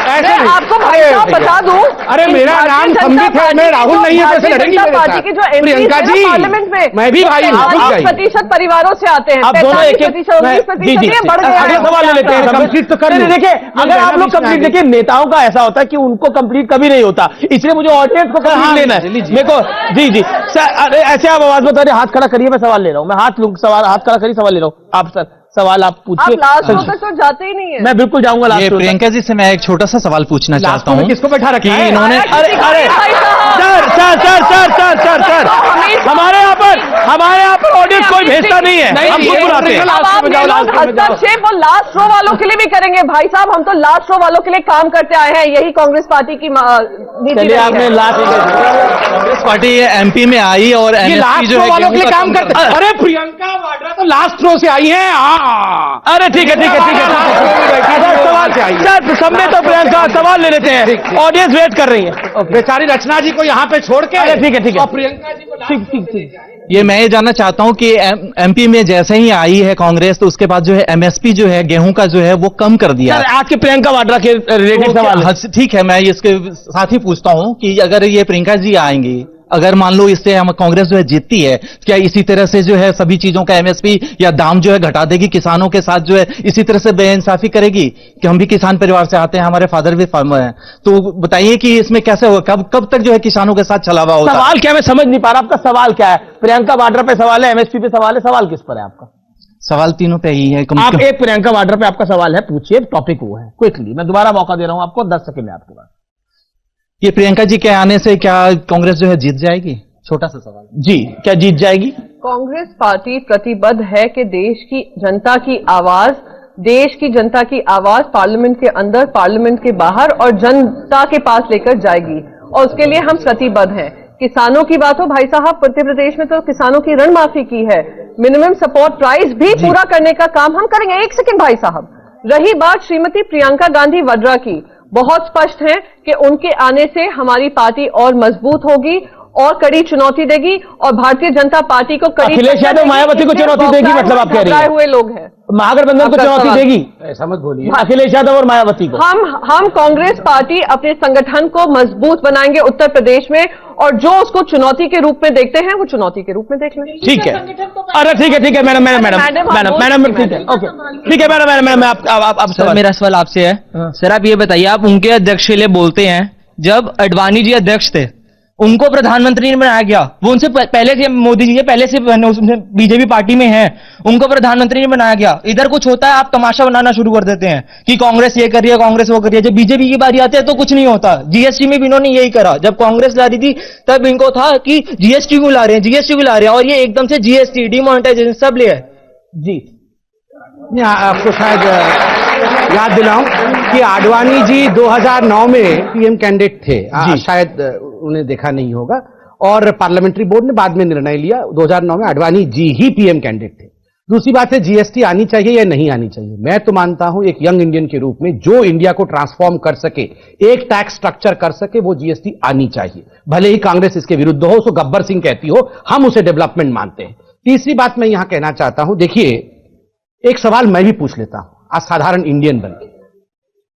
ऐसे मैं नहीं। आपको भाई साहब बता दूं, अरे मेरा नाम संबित है, मैं राहुल नहीं है, कैसे लड़ेंगी मेरे पार्टी साथ? की जो प्रियंका जी, पार्लियामेंट में मैं भी भाई हूं, रुक जाइए। 40% परिवारों से आते हैं, आप दोनों एक 45% जी जी बढ़ गया अगला सवाल ले लेते हैं। कंप्लीट तो कर नहीं, लूं। देखिए अगर आप लोग कंप्लीट, देखिए नेताओं का ऐसा होता है कि उनको कंप्लीट कभी नहीं होता, इसलिए मुझे ऑडियंस को कंप्लीट लेना है मेरे को। जी जी सर, अरे ऐसे आप आवाज बता रहे, हाथ खड़ा करिए, मैं सवाल ले रहा हूं, मैं हाथ लूं, सवाल हाथ खड़ा करिए, सवाल ले रहा हूं। आप सर सवाल आप पूछिए। आप लास्ट रो तक तो जाते ही नहीं है। मैं बिल्कुल जाऊंगा लास्ट ये रो तक। प्रियंका जी से मैं एक छोटा सा सवाल पूछना चाहता हूँ किसको बैठा रखा है? इन्होंने अरे अरे sir sir sir sir sir sir sir हमारे यहाँ पर ऑडियंस कोई भेजता नहीं है, हम खुद बुलाते हैं। अब आप लोग हस्तक्षेप और लास्ट रो वालों के लिए भी करेंगे भाई साहब, हम तो लास्ट रो वालों के लिए काम करते आए हैं, यही कांग्रेस पार्टी की नीति चलिए रही आपने है। लास्ट कांग्रेस पार्टी एमपी में आई और ये एमएसपी लास्ट जो रो है वालों के लिए गेहूं का काम करते हैं। अरे प्रियंका वाड्रा तो लास्ट रो से आई है। हाँ अरे ठीक है ठीक है ठीक है सवाल सर सबने तो प्रियंका सवाल ले लेते हैं, ऑडियंस वेट कर रही है। बेचारी रचना जी को यहाँ पे छोड़ के, अरे ठीक है ठीक है और प्रियंका जी को ठीक ठीक ठीक। ये मैं ये जानना चाहता हूं कि एमपी में जैसे ही आई है कांग्रेस तो उसके बाद जो है एमएसपी जो है गेहूं का जो है वो कम कर दिया सर आज के प्रियंका वाड्रा के रिलेटेड सवाल है। ठीक है, मैं इसके साथ ही पूछता हूं कि अगर ये प्रियंका जी आएंगी, अगर मान लो इससे हम कांग्रेस जो है जीतती है, क्या इसी तरह से जो है सभी चीजों का एमएसपी या दाम जो है घटा देगी, किसानों के साथ जो है इसी तरह से बेइंसाफी करेगी? कि हम भी किसान परिवार से आते हैं, हमारे फादर भी फार्मर हैं, तो बताइए कि इसमें कैसे होगा, कब तक जो है किसानों के साथ छलावा होगा? सवाल क्या, मैं समझ नहीं पा रहा आपका सवाल क्या है। प्रियंका वाड्रा पे सवाल है, एमएसपी पे सवाल है, सवाल किस पर है आपका? सवाल तीनों पे ही है। आप एक प्रियंका वाड्रा पे आपका सवाल है, पूछिए, टॉपिक वो है। क्विकली मैं दोबारा मौका दे रहा हूं आपको, 10 सेकंड है आपके पास। ये प्रियंका जी के आने से क्या कांग्रेस जो है जीत जाएगी? छोटा सा सवाल जी, क्या जीत जाएगी? कांग्रेस पार्टी प्रतिबद्ध है कि देश की जनता की आवाज पार्लियामेंट के अंदर, पार्लियामेंट के बाहर और जनता के पास लेकर जाएगी, और उसके लिए हम प्रतिबद्ध हैं। किसानों की बात हो भाई साहब, मध्य प्रदेश में तो किसानों की ऋण माफी की है, मिनिमम सपोर्ट प्राइस भी पूरा करने का काम हम करेंगे। एक सेकंड भाई साहब, रही बात श्रीमती प्रियंका गांधी वाड्रा की, बहुत स्पष्ट है कि उनके आने से हमारी पार्टी और मजबूत होगी और कड़ी चुनौती देगी, और भारतीय जनता पार्टी को कड़ी अखिलेश यादव मायावती को चुनौती देगी, मतलब आप कह रही हैं? हुए लोग हैं, महागठबंधन को चुनौती देगी, ऐसा मत बोलिए। अखिलेश यादव और मायावती को। हम कांग्रेस पार्टी अपने संगठन को मजबूत बनाएंगे उत्तर प्रदेश में, और जो उसको चुनौती के रूप में देखते हैं वो चुनौती के रूप में देख लें। ठीक है, अरे ठीक है ठीक है मैडम मैडम मैडम मैडम ठीक है, ओके ठीक है मैडम मैडम आप सर मेरा सवाल आपसे है, सर आप ये बताइए, आप उनके अध्यक्ष के लिए बोलते हैं, जब अडवाणी जी अध्यक्ष थे उनको प्रधानमंत्री ने बनाया गया, वो उनसे पहले से, मोदी जी पहले से बीजेपी पार्टी में हैं, उनको प्रधानमंत्री ने बनाया गया। इधर कुछ होता है आप तमाशा बनाना शुरू कर देते हैं कि कांग्रेस ये कर रही है, कांग्रेस वो कर रही है। जब बीजेपी की बारी आती है तो कुछ नहीं होता। जीएसटी में भी इन्होंने यही करा, जब कांग्रेस ला रही थी तब इनको था कि जीएसटी क्यों ला रहे हैं, जीएसटी क्यों ला रहे हैं, और ये एकदम से जीएसटी डिमोनेटाइजेशन सब ले है। जी आपको शायद याद दिलाऊं कि आडवाणी जी 2009 में पीएम कैंडिडेट थे, शायद उन्हें देखा नहीं होगा, और पार्लियामेंट्री बोर्ड ने बाद में निर्णय लिया 2009 में आडवाणी जी ही पीएम कैंडिडेट थे। दूसरी बात है जीएसटी आनी चाहिए या नहीं आनी चाहिए। मैं तो मानता हूं एक यंग इंडियन के रूप में जो इंडिया को ट्रांसफॉर्म कर सके, एक टैक्स स्ट्रक्चर कर सके, वो जीएसटी आनी चाहिए। भले ही कांग्रेस इसके विरुद्ध हो, उसको गब्बर सिंह कहती हो, हम उसे डेवलपमेंट मानते हैं। तीसरी बात मैं यहां कहना चाहता हूं, देखिए एक सवाल मैं भी पूछ लेता हूं असाधारण इंडियन बनके।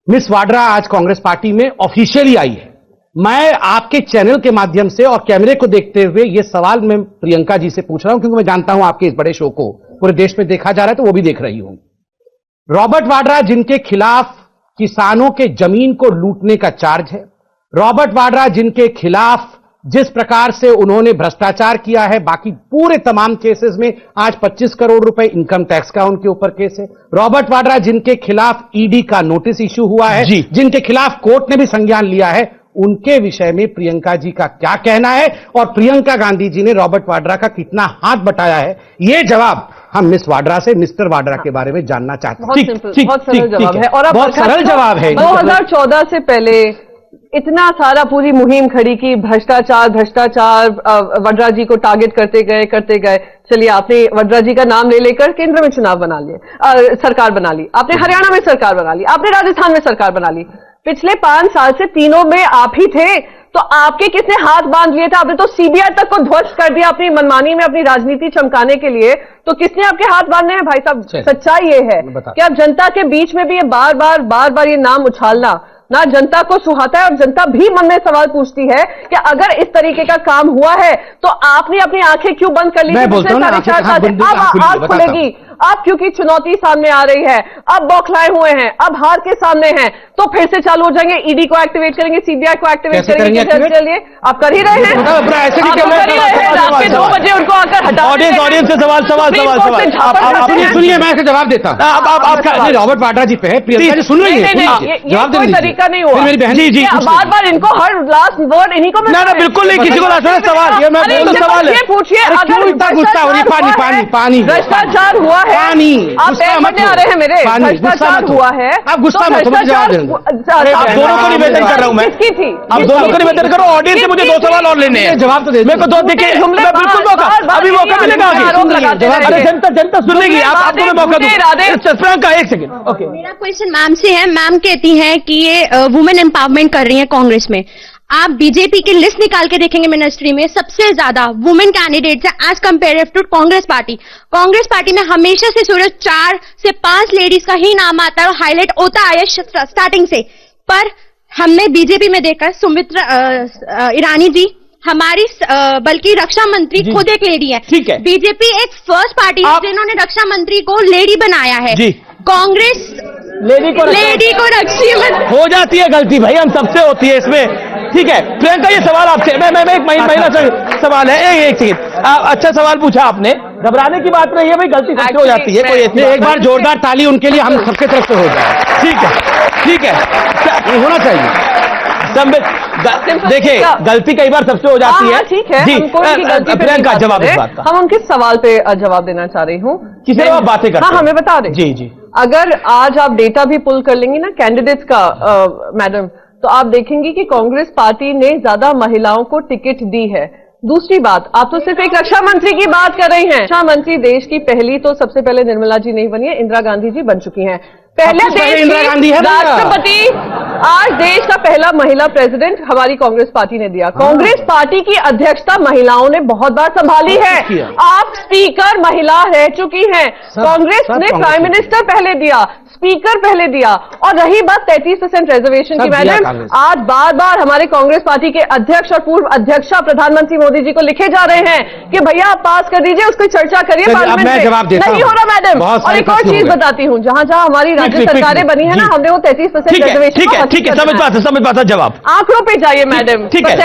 मिस वाड्रा आज कांग्रेस पार्टी में ऑफिशियली आई है। मैं आपके चैनल के माध्यम से और कैमरे को देखते हुए यह सवाल मैं प्रियंका जी से पूछ रहा हूं, क्योंकि मैं जानता हूं आपके इस बड़े शो को पूरे देश में देखा जा रहा है, तो वो भी देख रही होंगी। रॉबर्ट वाड्रा जिनके खिलाफ किसानों के जमीन को लूटने का चार्ज है, रॉबर्ट वाड्रा जिनके खिलाफ जिस प्रकार से उन्होंने भ्रष्टाचार किया है, बाकी पूरे तमाम केसेस में आज 25 करोड़ रुपए इनकम टैक्स का उनके ऊपर केस है। रॉबर्ट वाड्रा जिनके खिलाफ ईडी का नोटिस इश्यू हुआ है, जिनके खिलाफ कोर्ट ने भी संज्ञान लिया है, उनके विषय में प्रियंका जी का क्या कहना है, और प्रियंका गांधी जी ने रॉबर्ट वाड्रा का कितना हाथ बटाया है, ये जवाब हम मिस वाड्रा से मिस्टर वाड्रा के बारे में जानना चाहते हैं। बहुत सरल जवाब है, और बहुत सरल जवाब है। 2014 से पहले इतना सारा पूरी मुहिम खड़ी की, भ्रष्टाचार, वाड्रा जी को टारगेट करते गए। चलिए आपने वाड्रा जी का नाम ले लेकर केंद्र में चुनाव बना लिए, सरकार बना ली, आपने हरियाणा में सरकार बना ली, आपने राजस्थान में सरकार बना ली। पिछले 5 साल से तीनों में आप ही थे, तो आपके किसने हाथ बांध लिए थे? आपने तो सीबीआई तक को ध्वस्त कर दिया अपनी मनमानी में, अपनी राजनीति चमकाने के लिए। तो किसने आपके हाथ बांधने हैं भाई साहब? सच्चाई ये है कि आप जनता के बीच में भी ये बार बार ये नाम उछालना, ना जनता को सुहाता है। और जनता भी मन में सवाल पूछती है कि अगर इस तरीके का काम हुआ है तो आपने अपनी आंखें क्यों बंद कर ली? मैं बोलता हूं ना, आंखें कहां बंद हुई, अब आंख खुलेगी। अब क्योंकि चुनौती सामने आ रही है, अब बौखलाए हुए हैं, अब हार के सामने हैं, तो फिर से चालू हो जाएंगे। ईडी को एक्टिवेट करेंगे, सीबीआई को एक्टिवेट करेंगे। चलिए, आप कर ही रहे हैं, ऐसे नहीं कर रहे हैं। रात के 2 बजे उनको आकर हटा ऑडियंस से सवाल सुनिए, मैं इसका जवाब देता हूँ। रॉबर्ट वाड्रा जी पे है, प्रियंका जी सुन रही है, जवाब कोई तरीका नहीं हुआ। मेरी बहन जी बार बार इनको हर लास्ट वर्ड इन्हीं को ना बिल्कुल नहीं, किसी को लास्ट सवाल, ये मैं सवाल है, पूछिए। अगर इतना गुस्सा हो रही, पानी भ्रष्टाचार हुआ है, पानी, आप नहीं आ रहे हैं मेरे, भ्रष्टाचार हुआ है, आप गुस्सा मत हो, जवाब देंगे। आप दोनों को निवेदन कर रहा हूं मैं, किसकी थी? आप दोनों को निवेदन करो। ऑडियंस से मुझे 2 सवाल और लेने हैं, जवाब तो दे। मेरे को तो देखिए, मैं बिल्कुल मौका, अभी मौका मिलेगा आगे। अरे जनता सुन लेगी, आपको मैं मौका दूं। प्रियंका एक सेकंड, ओके। मेरा क्वेश्चन मैम से है। मैम कहती हैं कि ये वुमेन एम्पावरमेंट कर रही है कांग्रेस में। आप बीजेपी की लिस्ट निकाल के देखेंगे मिनिस्ट्री में, सबसे ज्यादा वुमेन कैंडिडेट्स है as compare to Congress party. Congress party में हमेशा से सिर्फ 4 से 5 लेडीज का ही नाम आता है और हाईलाइट होता आया स्टार्टिंग से। पर हमने बीजेपी में देखा सुमित्रा ईरानी जी हमारी बल्कि रक्षा मंत्री खुद एक लेडी है। ठीक है, बीजेपी एक फर्स्ट पार्टी है जिन्होंने रक्षा मंत्री को लेडी बनाया है। कांग्रेस लेडी को रक्षा मंत्री हो जाती है गलती भाई, हम सबसे होती है इसमें। ठीक है प्रियंका, ये सवाल आपसे, मैं एक महिला से सवाल है, एक सेकंड। अच्छा सवाल पूछा आपने, घबराने की बात नहीं है भाई, गलती सबसे हो जाती है। कोई एक बार जोरदार ताली उनके लिए हम सबके तरफ से हो जाए। ठीक है, होना चाहिए। देखिए गलती कई बार सबसे हो जाती है। ठीक है, जी प्रियंका जवाब इस बात का। हम उनके सवाल पे जवाब देना चाह रही हूँ। किसी आप बातें करते हैं, हमें बता दें। जी अगर आज आप डेटा भी पुल कर लेंगी ना कैंडिडेट्स का मैडम, तो आप देखेंगे कि कांग्रेस पार्टी ने ज्यादा महिलाओं को टिकट दी है। दूसरी बात, आप तो सिर्फ एक रक्षा मंत्री की बात कर रही हैं। रक्षा मंत्री देश की पहली तो सबसे पहले निर्मला जी नहीं बनी है, इंदिरा गांधी जी बन चुकी हैं। पहले देश इंदिरा गांधी है राष्ट्रपति, आज देश का पहला महिला प्रेसिडेंट हमारी कांग्रेस पार्टी ने दिया। कांग्रेस पार्टी की अध्यक्षता महिलाओं ने बहुत बार संभाली है। आप स्पीकर महिला रह चुकी हैं। कांग्रेस ने प्राइम मिनिस्टर पहले दिया, स्पीकर पहले दिया। और रही बात 33% रिजर्वेशन की, मैडम आज बार बार हमारे कांग्रेस पार्टी के अध्यक्ष और पूर्व अध्यक्षा प्रधानमंत्री मोदी जी को लिखे जा रहे हैं कि भैया आप पास कर दीजिए, उसकी चर्चा करिए पार्लियामेंट में। नहीं हो रहा मैडम। और एक और चीज बताती हूँ, जहां जहां हमारी राज्य सरकारें बनी है ना, हमने वो 33% रिजर्वेशन। ठीक है, समझ पाता जवाब। आंकड़ों पे जाइए मैडम, ठीक है।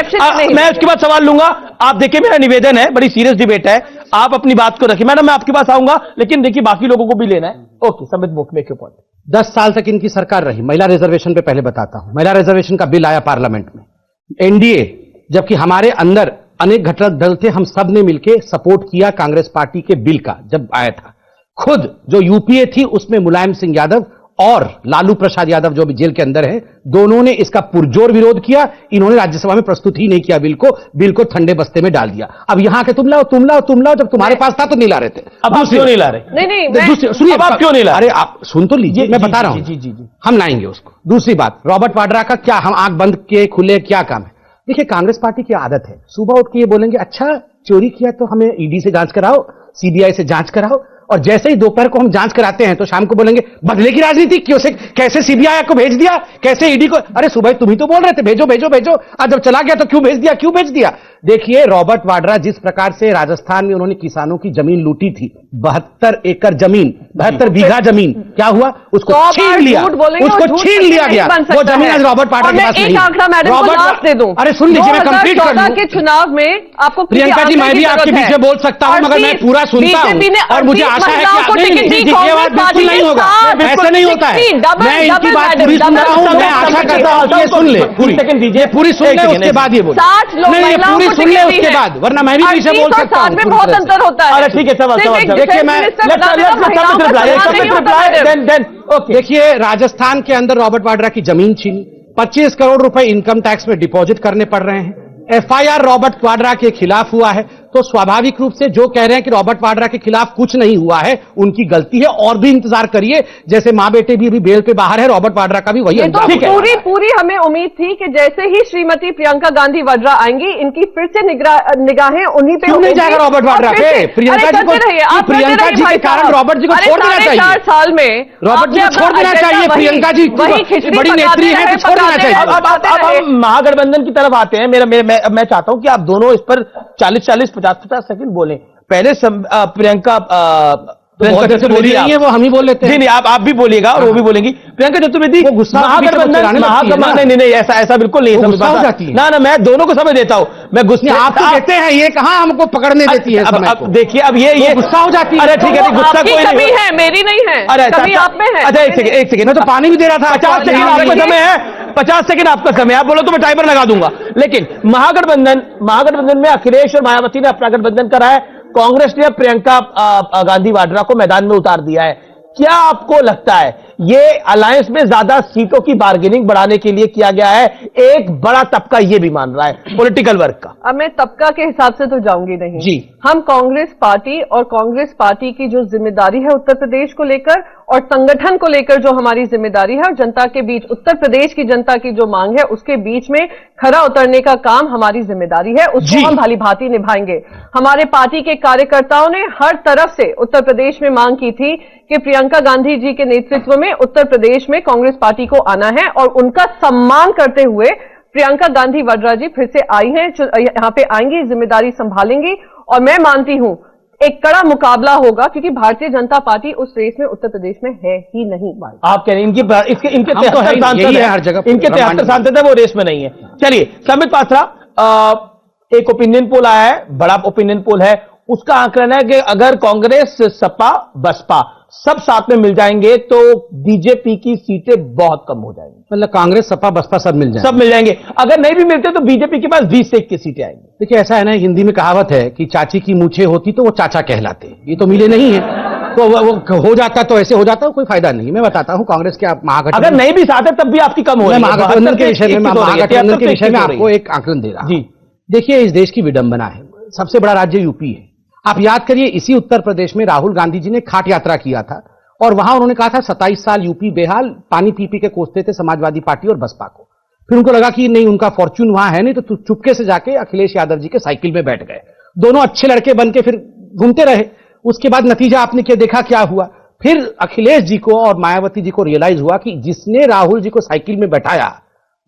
मैं उसके बाद सवाल लूंगा। आप देखिए, मेरा निवेदन है, बड़ी सीरियस डिबेट है, आप अपनी बात को रखिए। मैडम मैं आपके पास आऊंगा, लेकिन देखिए बाकी लोगों को भी लेना है। ओके, समित बुक में क्यों पॉइंट। 10 साल तक इनकी सरकार रही। महिला रिजर्वेशन पे पहले बताता हूं, महिला रिजर्वेशन का बिल आया पार्लियामेंट में, एनडीए, जबकि हमारे अंदर अनेक घटक दल थे, हम सब ने मिलकर सपोर्ट किया कांग्रेस पार्टी के बिल का जब आया था। खुद जो यूपीए थी उसमें मुलायम सिंह यादव और लालू प्रसाद यादव जो भी जेल के अंदर है, दोनों ने इसका पुरजोर विरोध किया। इन्होंने राज्यसभा में प्रस्तुत ही नहीं किया बिल को ठंडे बस्ते में डाल दिया। अब यहां के तुम लाओ, जब तुम्हारे पास था तो नहीं ला रहे थे। अब आप क्यों नहीं ला रहे? नहीं सुनिए, आप क्यों नहीं ला? अरे आप सुन तो लीजिए, मैं बता रहा हूं। जी, हम लाएंगे उसको। दूसरी बात, रॉबर्ट वाड्रा का क्या, हम आंख बंद किए खुले क्या काम है? देखिए कांग्रेस पार्टी की आदत है, सुबह उठ के ये बोलेंगे अच्छा चोरी किया तो हमें ईडी से जांच कराओ, सीबीआई से जांच कराओ, और जैसे ही दोपहर को हम जांच कराते हैं तो शाम को बोलेंगे बदले की राजनीति, क्यों से कैसे सीबीआई को भेज दिया, कैसे ईडी को। अरे सुबह तुम ही तो बोल रहे थे भेजो, आज जब चला गया तो क्यों भेज दिया। देखिए रॉबर्ट वाड्रा जिस प्रकार से राजस्थान में उन्होंने किसानों की जमीन लूटी थी, 72 एकड़ जमीन, 72 बीघा जमीन, क्या हुआ? उसको छीन लिया गया। वो जमीन आज रॉबर्ट वाड्रा के पास नहीं है। अरे सुन लीजिए, मैं कंप्लीट कर दूं। के चुनाव में आपको प्रियंका जी, मैं भी आपके बीच में बोल सकता हूं, मगर मैं पूरा सुनता हूं और मुझे आशा है कि ये बात बिल्कुल नहीं होगा, ऐसा नहीं होता है। मैं इनकी बात पूरी सुन रहा हूं, मैं आशा करता हूं कि ये सुन ले, पूरी सुन ले, उसके बाद ये बोल। 60 लोग महिलाओं को सुन ले उसके बाद, वरना मैं भी पीछे बोल सकता हूं। में बहुत अंतर होता है। अरे ठीक है, सवाल देखिए, मैं देखिए राजस्थान के अंदर रॉबर्ट वाड्रा की जमीन छीनी, 25 करोड़ रुपए इनकम टैक्स में डिपॉजिट करने पड़ रहे हैं, एफआईआर रॉबर्ट वाड्रा के खिलाफ हुआ है। तो स्वाभाविक रूप से जो कह रहे हैं कि रॉबर्ट वाड्रा के खिलाफ कुछ नहीं हुआ है, उनकी गलती है। और भी इंतजार करिए, जैसे मां बेटे भी अभी बेल पे बाहर है, रॉबर्ट वाड्रा का भी वही तो पूरी हमें उम्मीद थी कि जैसे ही श्रीमती प्रियंका गांधी वाड्रा आएंगी, इनकी फिर से निगाहें उन्हीं पे क्यों नहीं जाएगा रॉबर्ट वाड्रा पे? प्रियंका जी के कारण रॉबर्ट जी को छोड़ देना चाहिए। 4 साल में रॉबर्ट जी को छोड़ देना चाहिए। प्रियंका जी बड़ी नेत्री है, तो छोड़ देना चाहिए। अब हम महागठबंधन की तरफ आते हैं। मैं चाहता हूं कि आप दोनों इस पर 40-40, 50-50 सेकंड बोलें। पहले प्रियंका से बोली रही है, वो हम ही बोल लेते हैं। नहीं, आप भी बोलिएगा और वो भी बोलेंगी। प्रियंका चतुर्वेदी, महागठबंधन नहीं, ऐसा बिल्कुल नहीं है। ना, मैं दोनों को समय देता हूं। मैं गुस्से आपको देते हैं, ये कहां हमको पकड़ने देती है? अब देखिए, अब ये गुस्सा हो जाती है। अरे ठीक है, गुस्सा कोई नहीं है, मेरी नहीं है। अरे कभी आप में है। अच्छा, एक सेकंड, मैं तो पानी भी दे रहा था। 50 सेकंड आपका समय है, 50 सेकंड आपका समय। आप बोलो तो मैं टाइमर लगा दूंगा। लेकिन महागठबंधन में अखिलेश और मायावती ने अपना गठबंधन करा है। कांग्रेस ने प्रियंका गांधी वाड्रा को मैदान में उतार दिया है। क्या आपको लगता है ये अलायंस में ज्यादा सीटों की बार्गेनिंग बढ़ाने के लिए किया गया है? एक बड़ा तबका ये भी मान रहा है, पॉलिटिकल वर्ग का। अब मैं तबका के हिसाब से तो जाऊंगी नहीं जी। हम कांग्रेस पार्टी और कांग्रेस पार्टी की जो जिम्मेदारी है उत्तर प्रदेश को लेकर और संगठन को लेकर जो हमारी जिम्मेदारी है और जनता के बीच, उत्तर प्रदेश की जनता की जो मांग है उसके बीच में खरा उतरने का काम हमारी जिम्मेदारी है। उसको हम भली भांति निभाएंगे। हमारे पार्टी के कार्यकर्ताओं ने हर तरफ से उत्तर प्रदेश में मांग की थी कि प्रियंका गांधी जी के नेतृत्व में उत्तर प्रदेश में कांग्रेस पार्टी को आना है और उनका सम्मान करते हुए प्रियंका गांधी वाड्रा जी फिर से आई हैं, यहां पे आएंगी, जिम्मेदारी संभालेंगी। और मैं मानती हूं एक कड़ा मुकाबला होगा, क्योंकि भारतीय जनता पार्टी उस रेस में उत्तर प्रदेश में है ही नहीं। आप कह रहे हैं इनके 73 सांसद हर जगह, इनके 73 सांसद है, वो रेस में नहीं है। चलिए, संबित पात्रा, एक ओपिनियन पोल आया है, बड़ा ओपिनियन पोल है। उसका आंकलन है कि अगर कांग्रेस, सपा, बसपा सब साथ में मिल जाएंगे तो बीजेपी की सीटें बहुत कम हो जाएंगी। मतलब कांग्रेस, सपा, बसपा सब मिल जाएंगे। अगर नहीं भी मिलते तो बीजेपी के पास 20 से 21 सीटें आएंगी। देखिए, ऐसा है ना, हिंदी में कहावत है कि चाची की मूछें होती तो वो चाचा कहलाते। ये तो मिले नहीं है, तो वो हो जाता तो ऐसे हो जाता, कोई फायदा नहीं। मैं बताता हूं, कांग्रेस के महागठबंधन अगर नहीं भी साथ है तब भी आपकी कम हो रही है। महागठबंधन के विषय में आपको एक आंकलन दे रहा हूं। देखिए, इस देश की विडंबना है, सबसे बड़ा राज्य यूपी है। आप याद करिए, इसी उत्तर प्रदेश में राहुल गांधी जी ने खाट यात्रा किया था और वहां उन्होंने कहा था 27 साल यूपी बेहाल, पानी पी पी के कोसते थे समाजवादी पार्टी और बसपा को। फिर उनको लगा कि नहीं, उनका फॉर्च्यून वहां है नहीं, तो चुपके से जाके अखिलेश यादव जी के साइकिल में बैठ गए। दोनों अच्छे लड़के बन के फिर घूमते रहे। उसके बाद नतीजा आपने क्या देखा, क्या हुआ? फिर अखिलेश जी को और मायावती जी को रियलाइज हुआ कि जिसने राहुल जी को साइकिल में बैठाया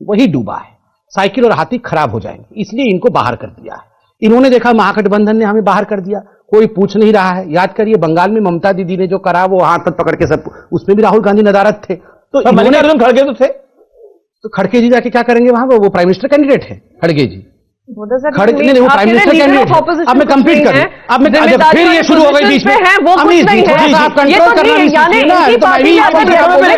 वही डूबा है, साइकिल और हाथी खराब हो जाएंगे, इसलिए इनको बाहर कर दिया है। इन्होंने देखा महागठबंधन ने हमें बाहर कर दिया, कोई पूछ नहीं रहा है। याद करिए, बंगाल में ममता दीदी ने जो करा, वो हाथ पर पकड़ के सब, उसमें भी राहुल गांधी नदारत थे। तो मल्लिकार्जुन खड़गे तो थे, तो खड़गे जी जाके क्या करेंगे वहां? वो प्राइम मिनिस्टर कैंडिडेट है खड़गे जी। खड़गे नहीं, वो प्राइम मिनिस्टर कैंडिडेट है। अब मैं कंप्लीट करूं, अब मैं फिर ये शुरू हो गई बीच में। आप कंट्रोल करना नहीं चाहिए।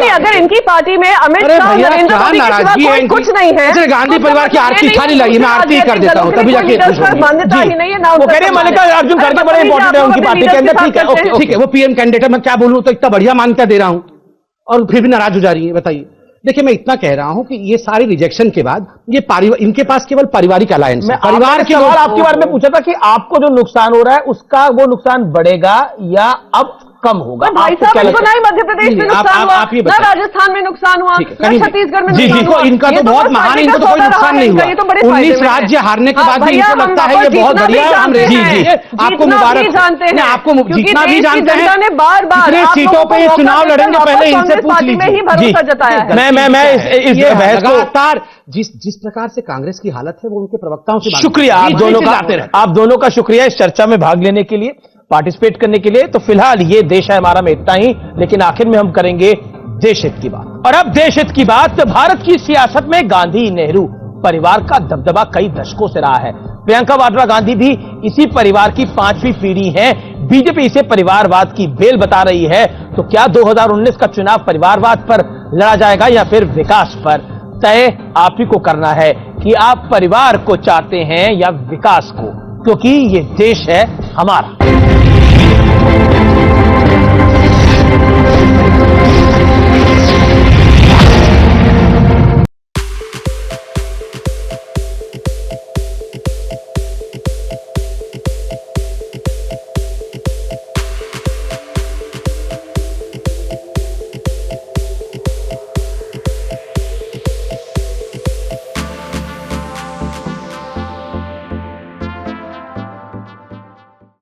अगर इनकी पार्टी में अमित शाह, नरेंद्र मोदी के सिवा कुछ नहीं है, गांधी परिवार की आरती खाली लगी, मैं आरती कर देता हूं, तभी जाके मान्यता ही नहीं है ना। वो कह रहे हैं मल्लिकार्जुन खड़गे बड़े इंपॉर्टेंट है उनकी पार्टी के अंदर। ठीक है, वो पीएम कैंडिडेट है, मैं क्या बोलूं, तो इतना बढ़िया मान्यता दे रहा हूं और फिर भी नाराज हो जा रही है। बताइए, देखिए, मैं इतना कह रहा हूं कि ये सारी रिजेक्शन के बाद ये इनके पास केवल पारिवारिक अलायंस है। परिवार के सवाल आपके बारे में पूछा था कि आपको जो नुकसान हो रहा है उसका वो नुकसान बढ़ेगा या अब कम होगा? भाई साहब, इनको ना ही मध्य प्रदेश में नुकसान हुआ, ना राजस्थान में नुकसान हुआ, ना छत्तीसगढ़ में नुकसान हुआ। इनका तो बहुत महान, इनको तो कोई नुकसान नहीं हुआ। 19 राज्य हारने के बाद भी इनको लगता है ये बहुत बढ़िया है। आपको मुबारक, आपको जीतना भी जानते हैं। कितने सीटों पर ये चुनाव लड़ेंगे, पहले इनसे पूछ लीजिए। मैं इस बहस को लगातार जिस प्रकार से कांग्रेस की हालत है वो उनके प्रवक्ताओं से। शुक्रिया आप दोनों का शुक्रिया इस चर्चा में भाग लेने के लिए, पार्टिसिपेट करने के लिए। तो फिलहाल ये देश है हमारा में इतना ही, लेकिन आखिर में हम करेंगे देश हित की बात। और अब देश हित की बात, भारत की सियासत में गांधी नेहरू परिवार का दबदबा कई दशकों से रहा है। प्रियंका वाड्रा गांधी भी इसी परिवार की 5वीं पीढ़ी है। बीजेपी इसे परिवारवाद की बेल बता रही है। तो क्या 2019 का चुनाव परिवारवाद पर लड़ा जाएगा या फिर विकास पर? तय आप ही को करना है कि आप परिवार को चाहते हैं या विकास को, क्योंकि ये देश है हमारा।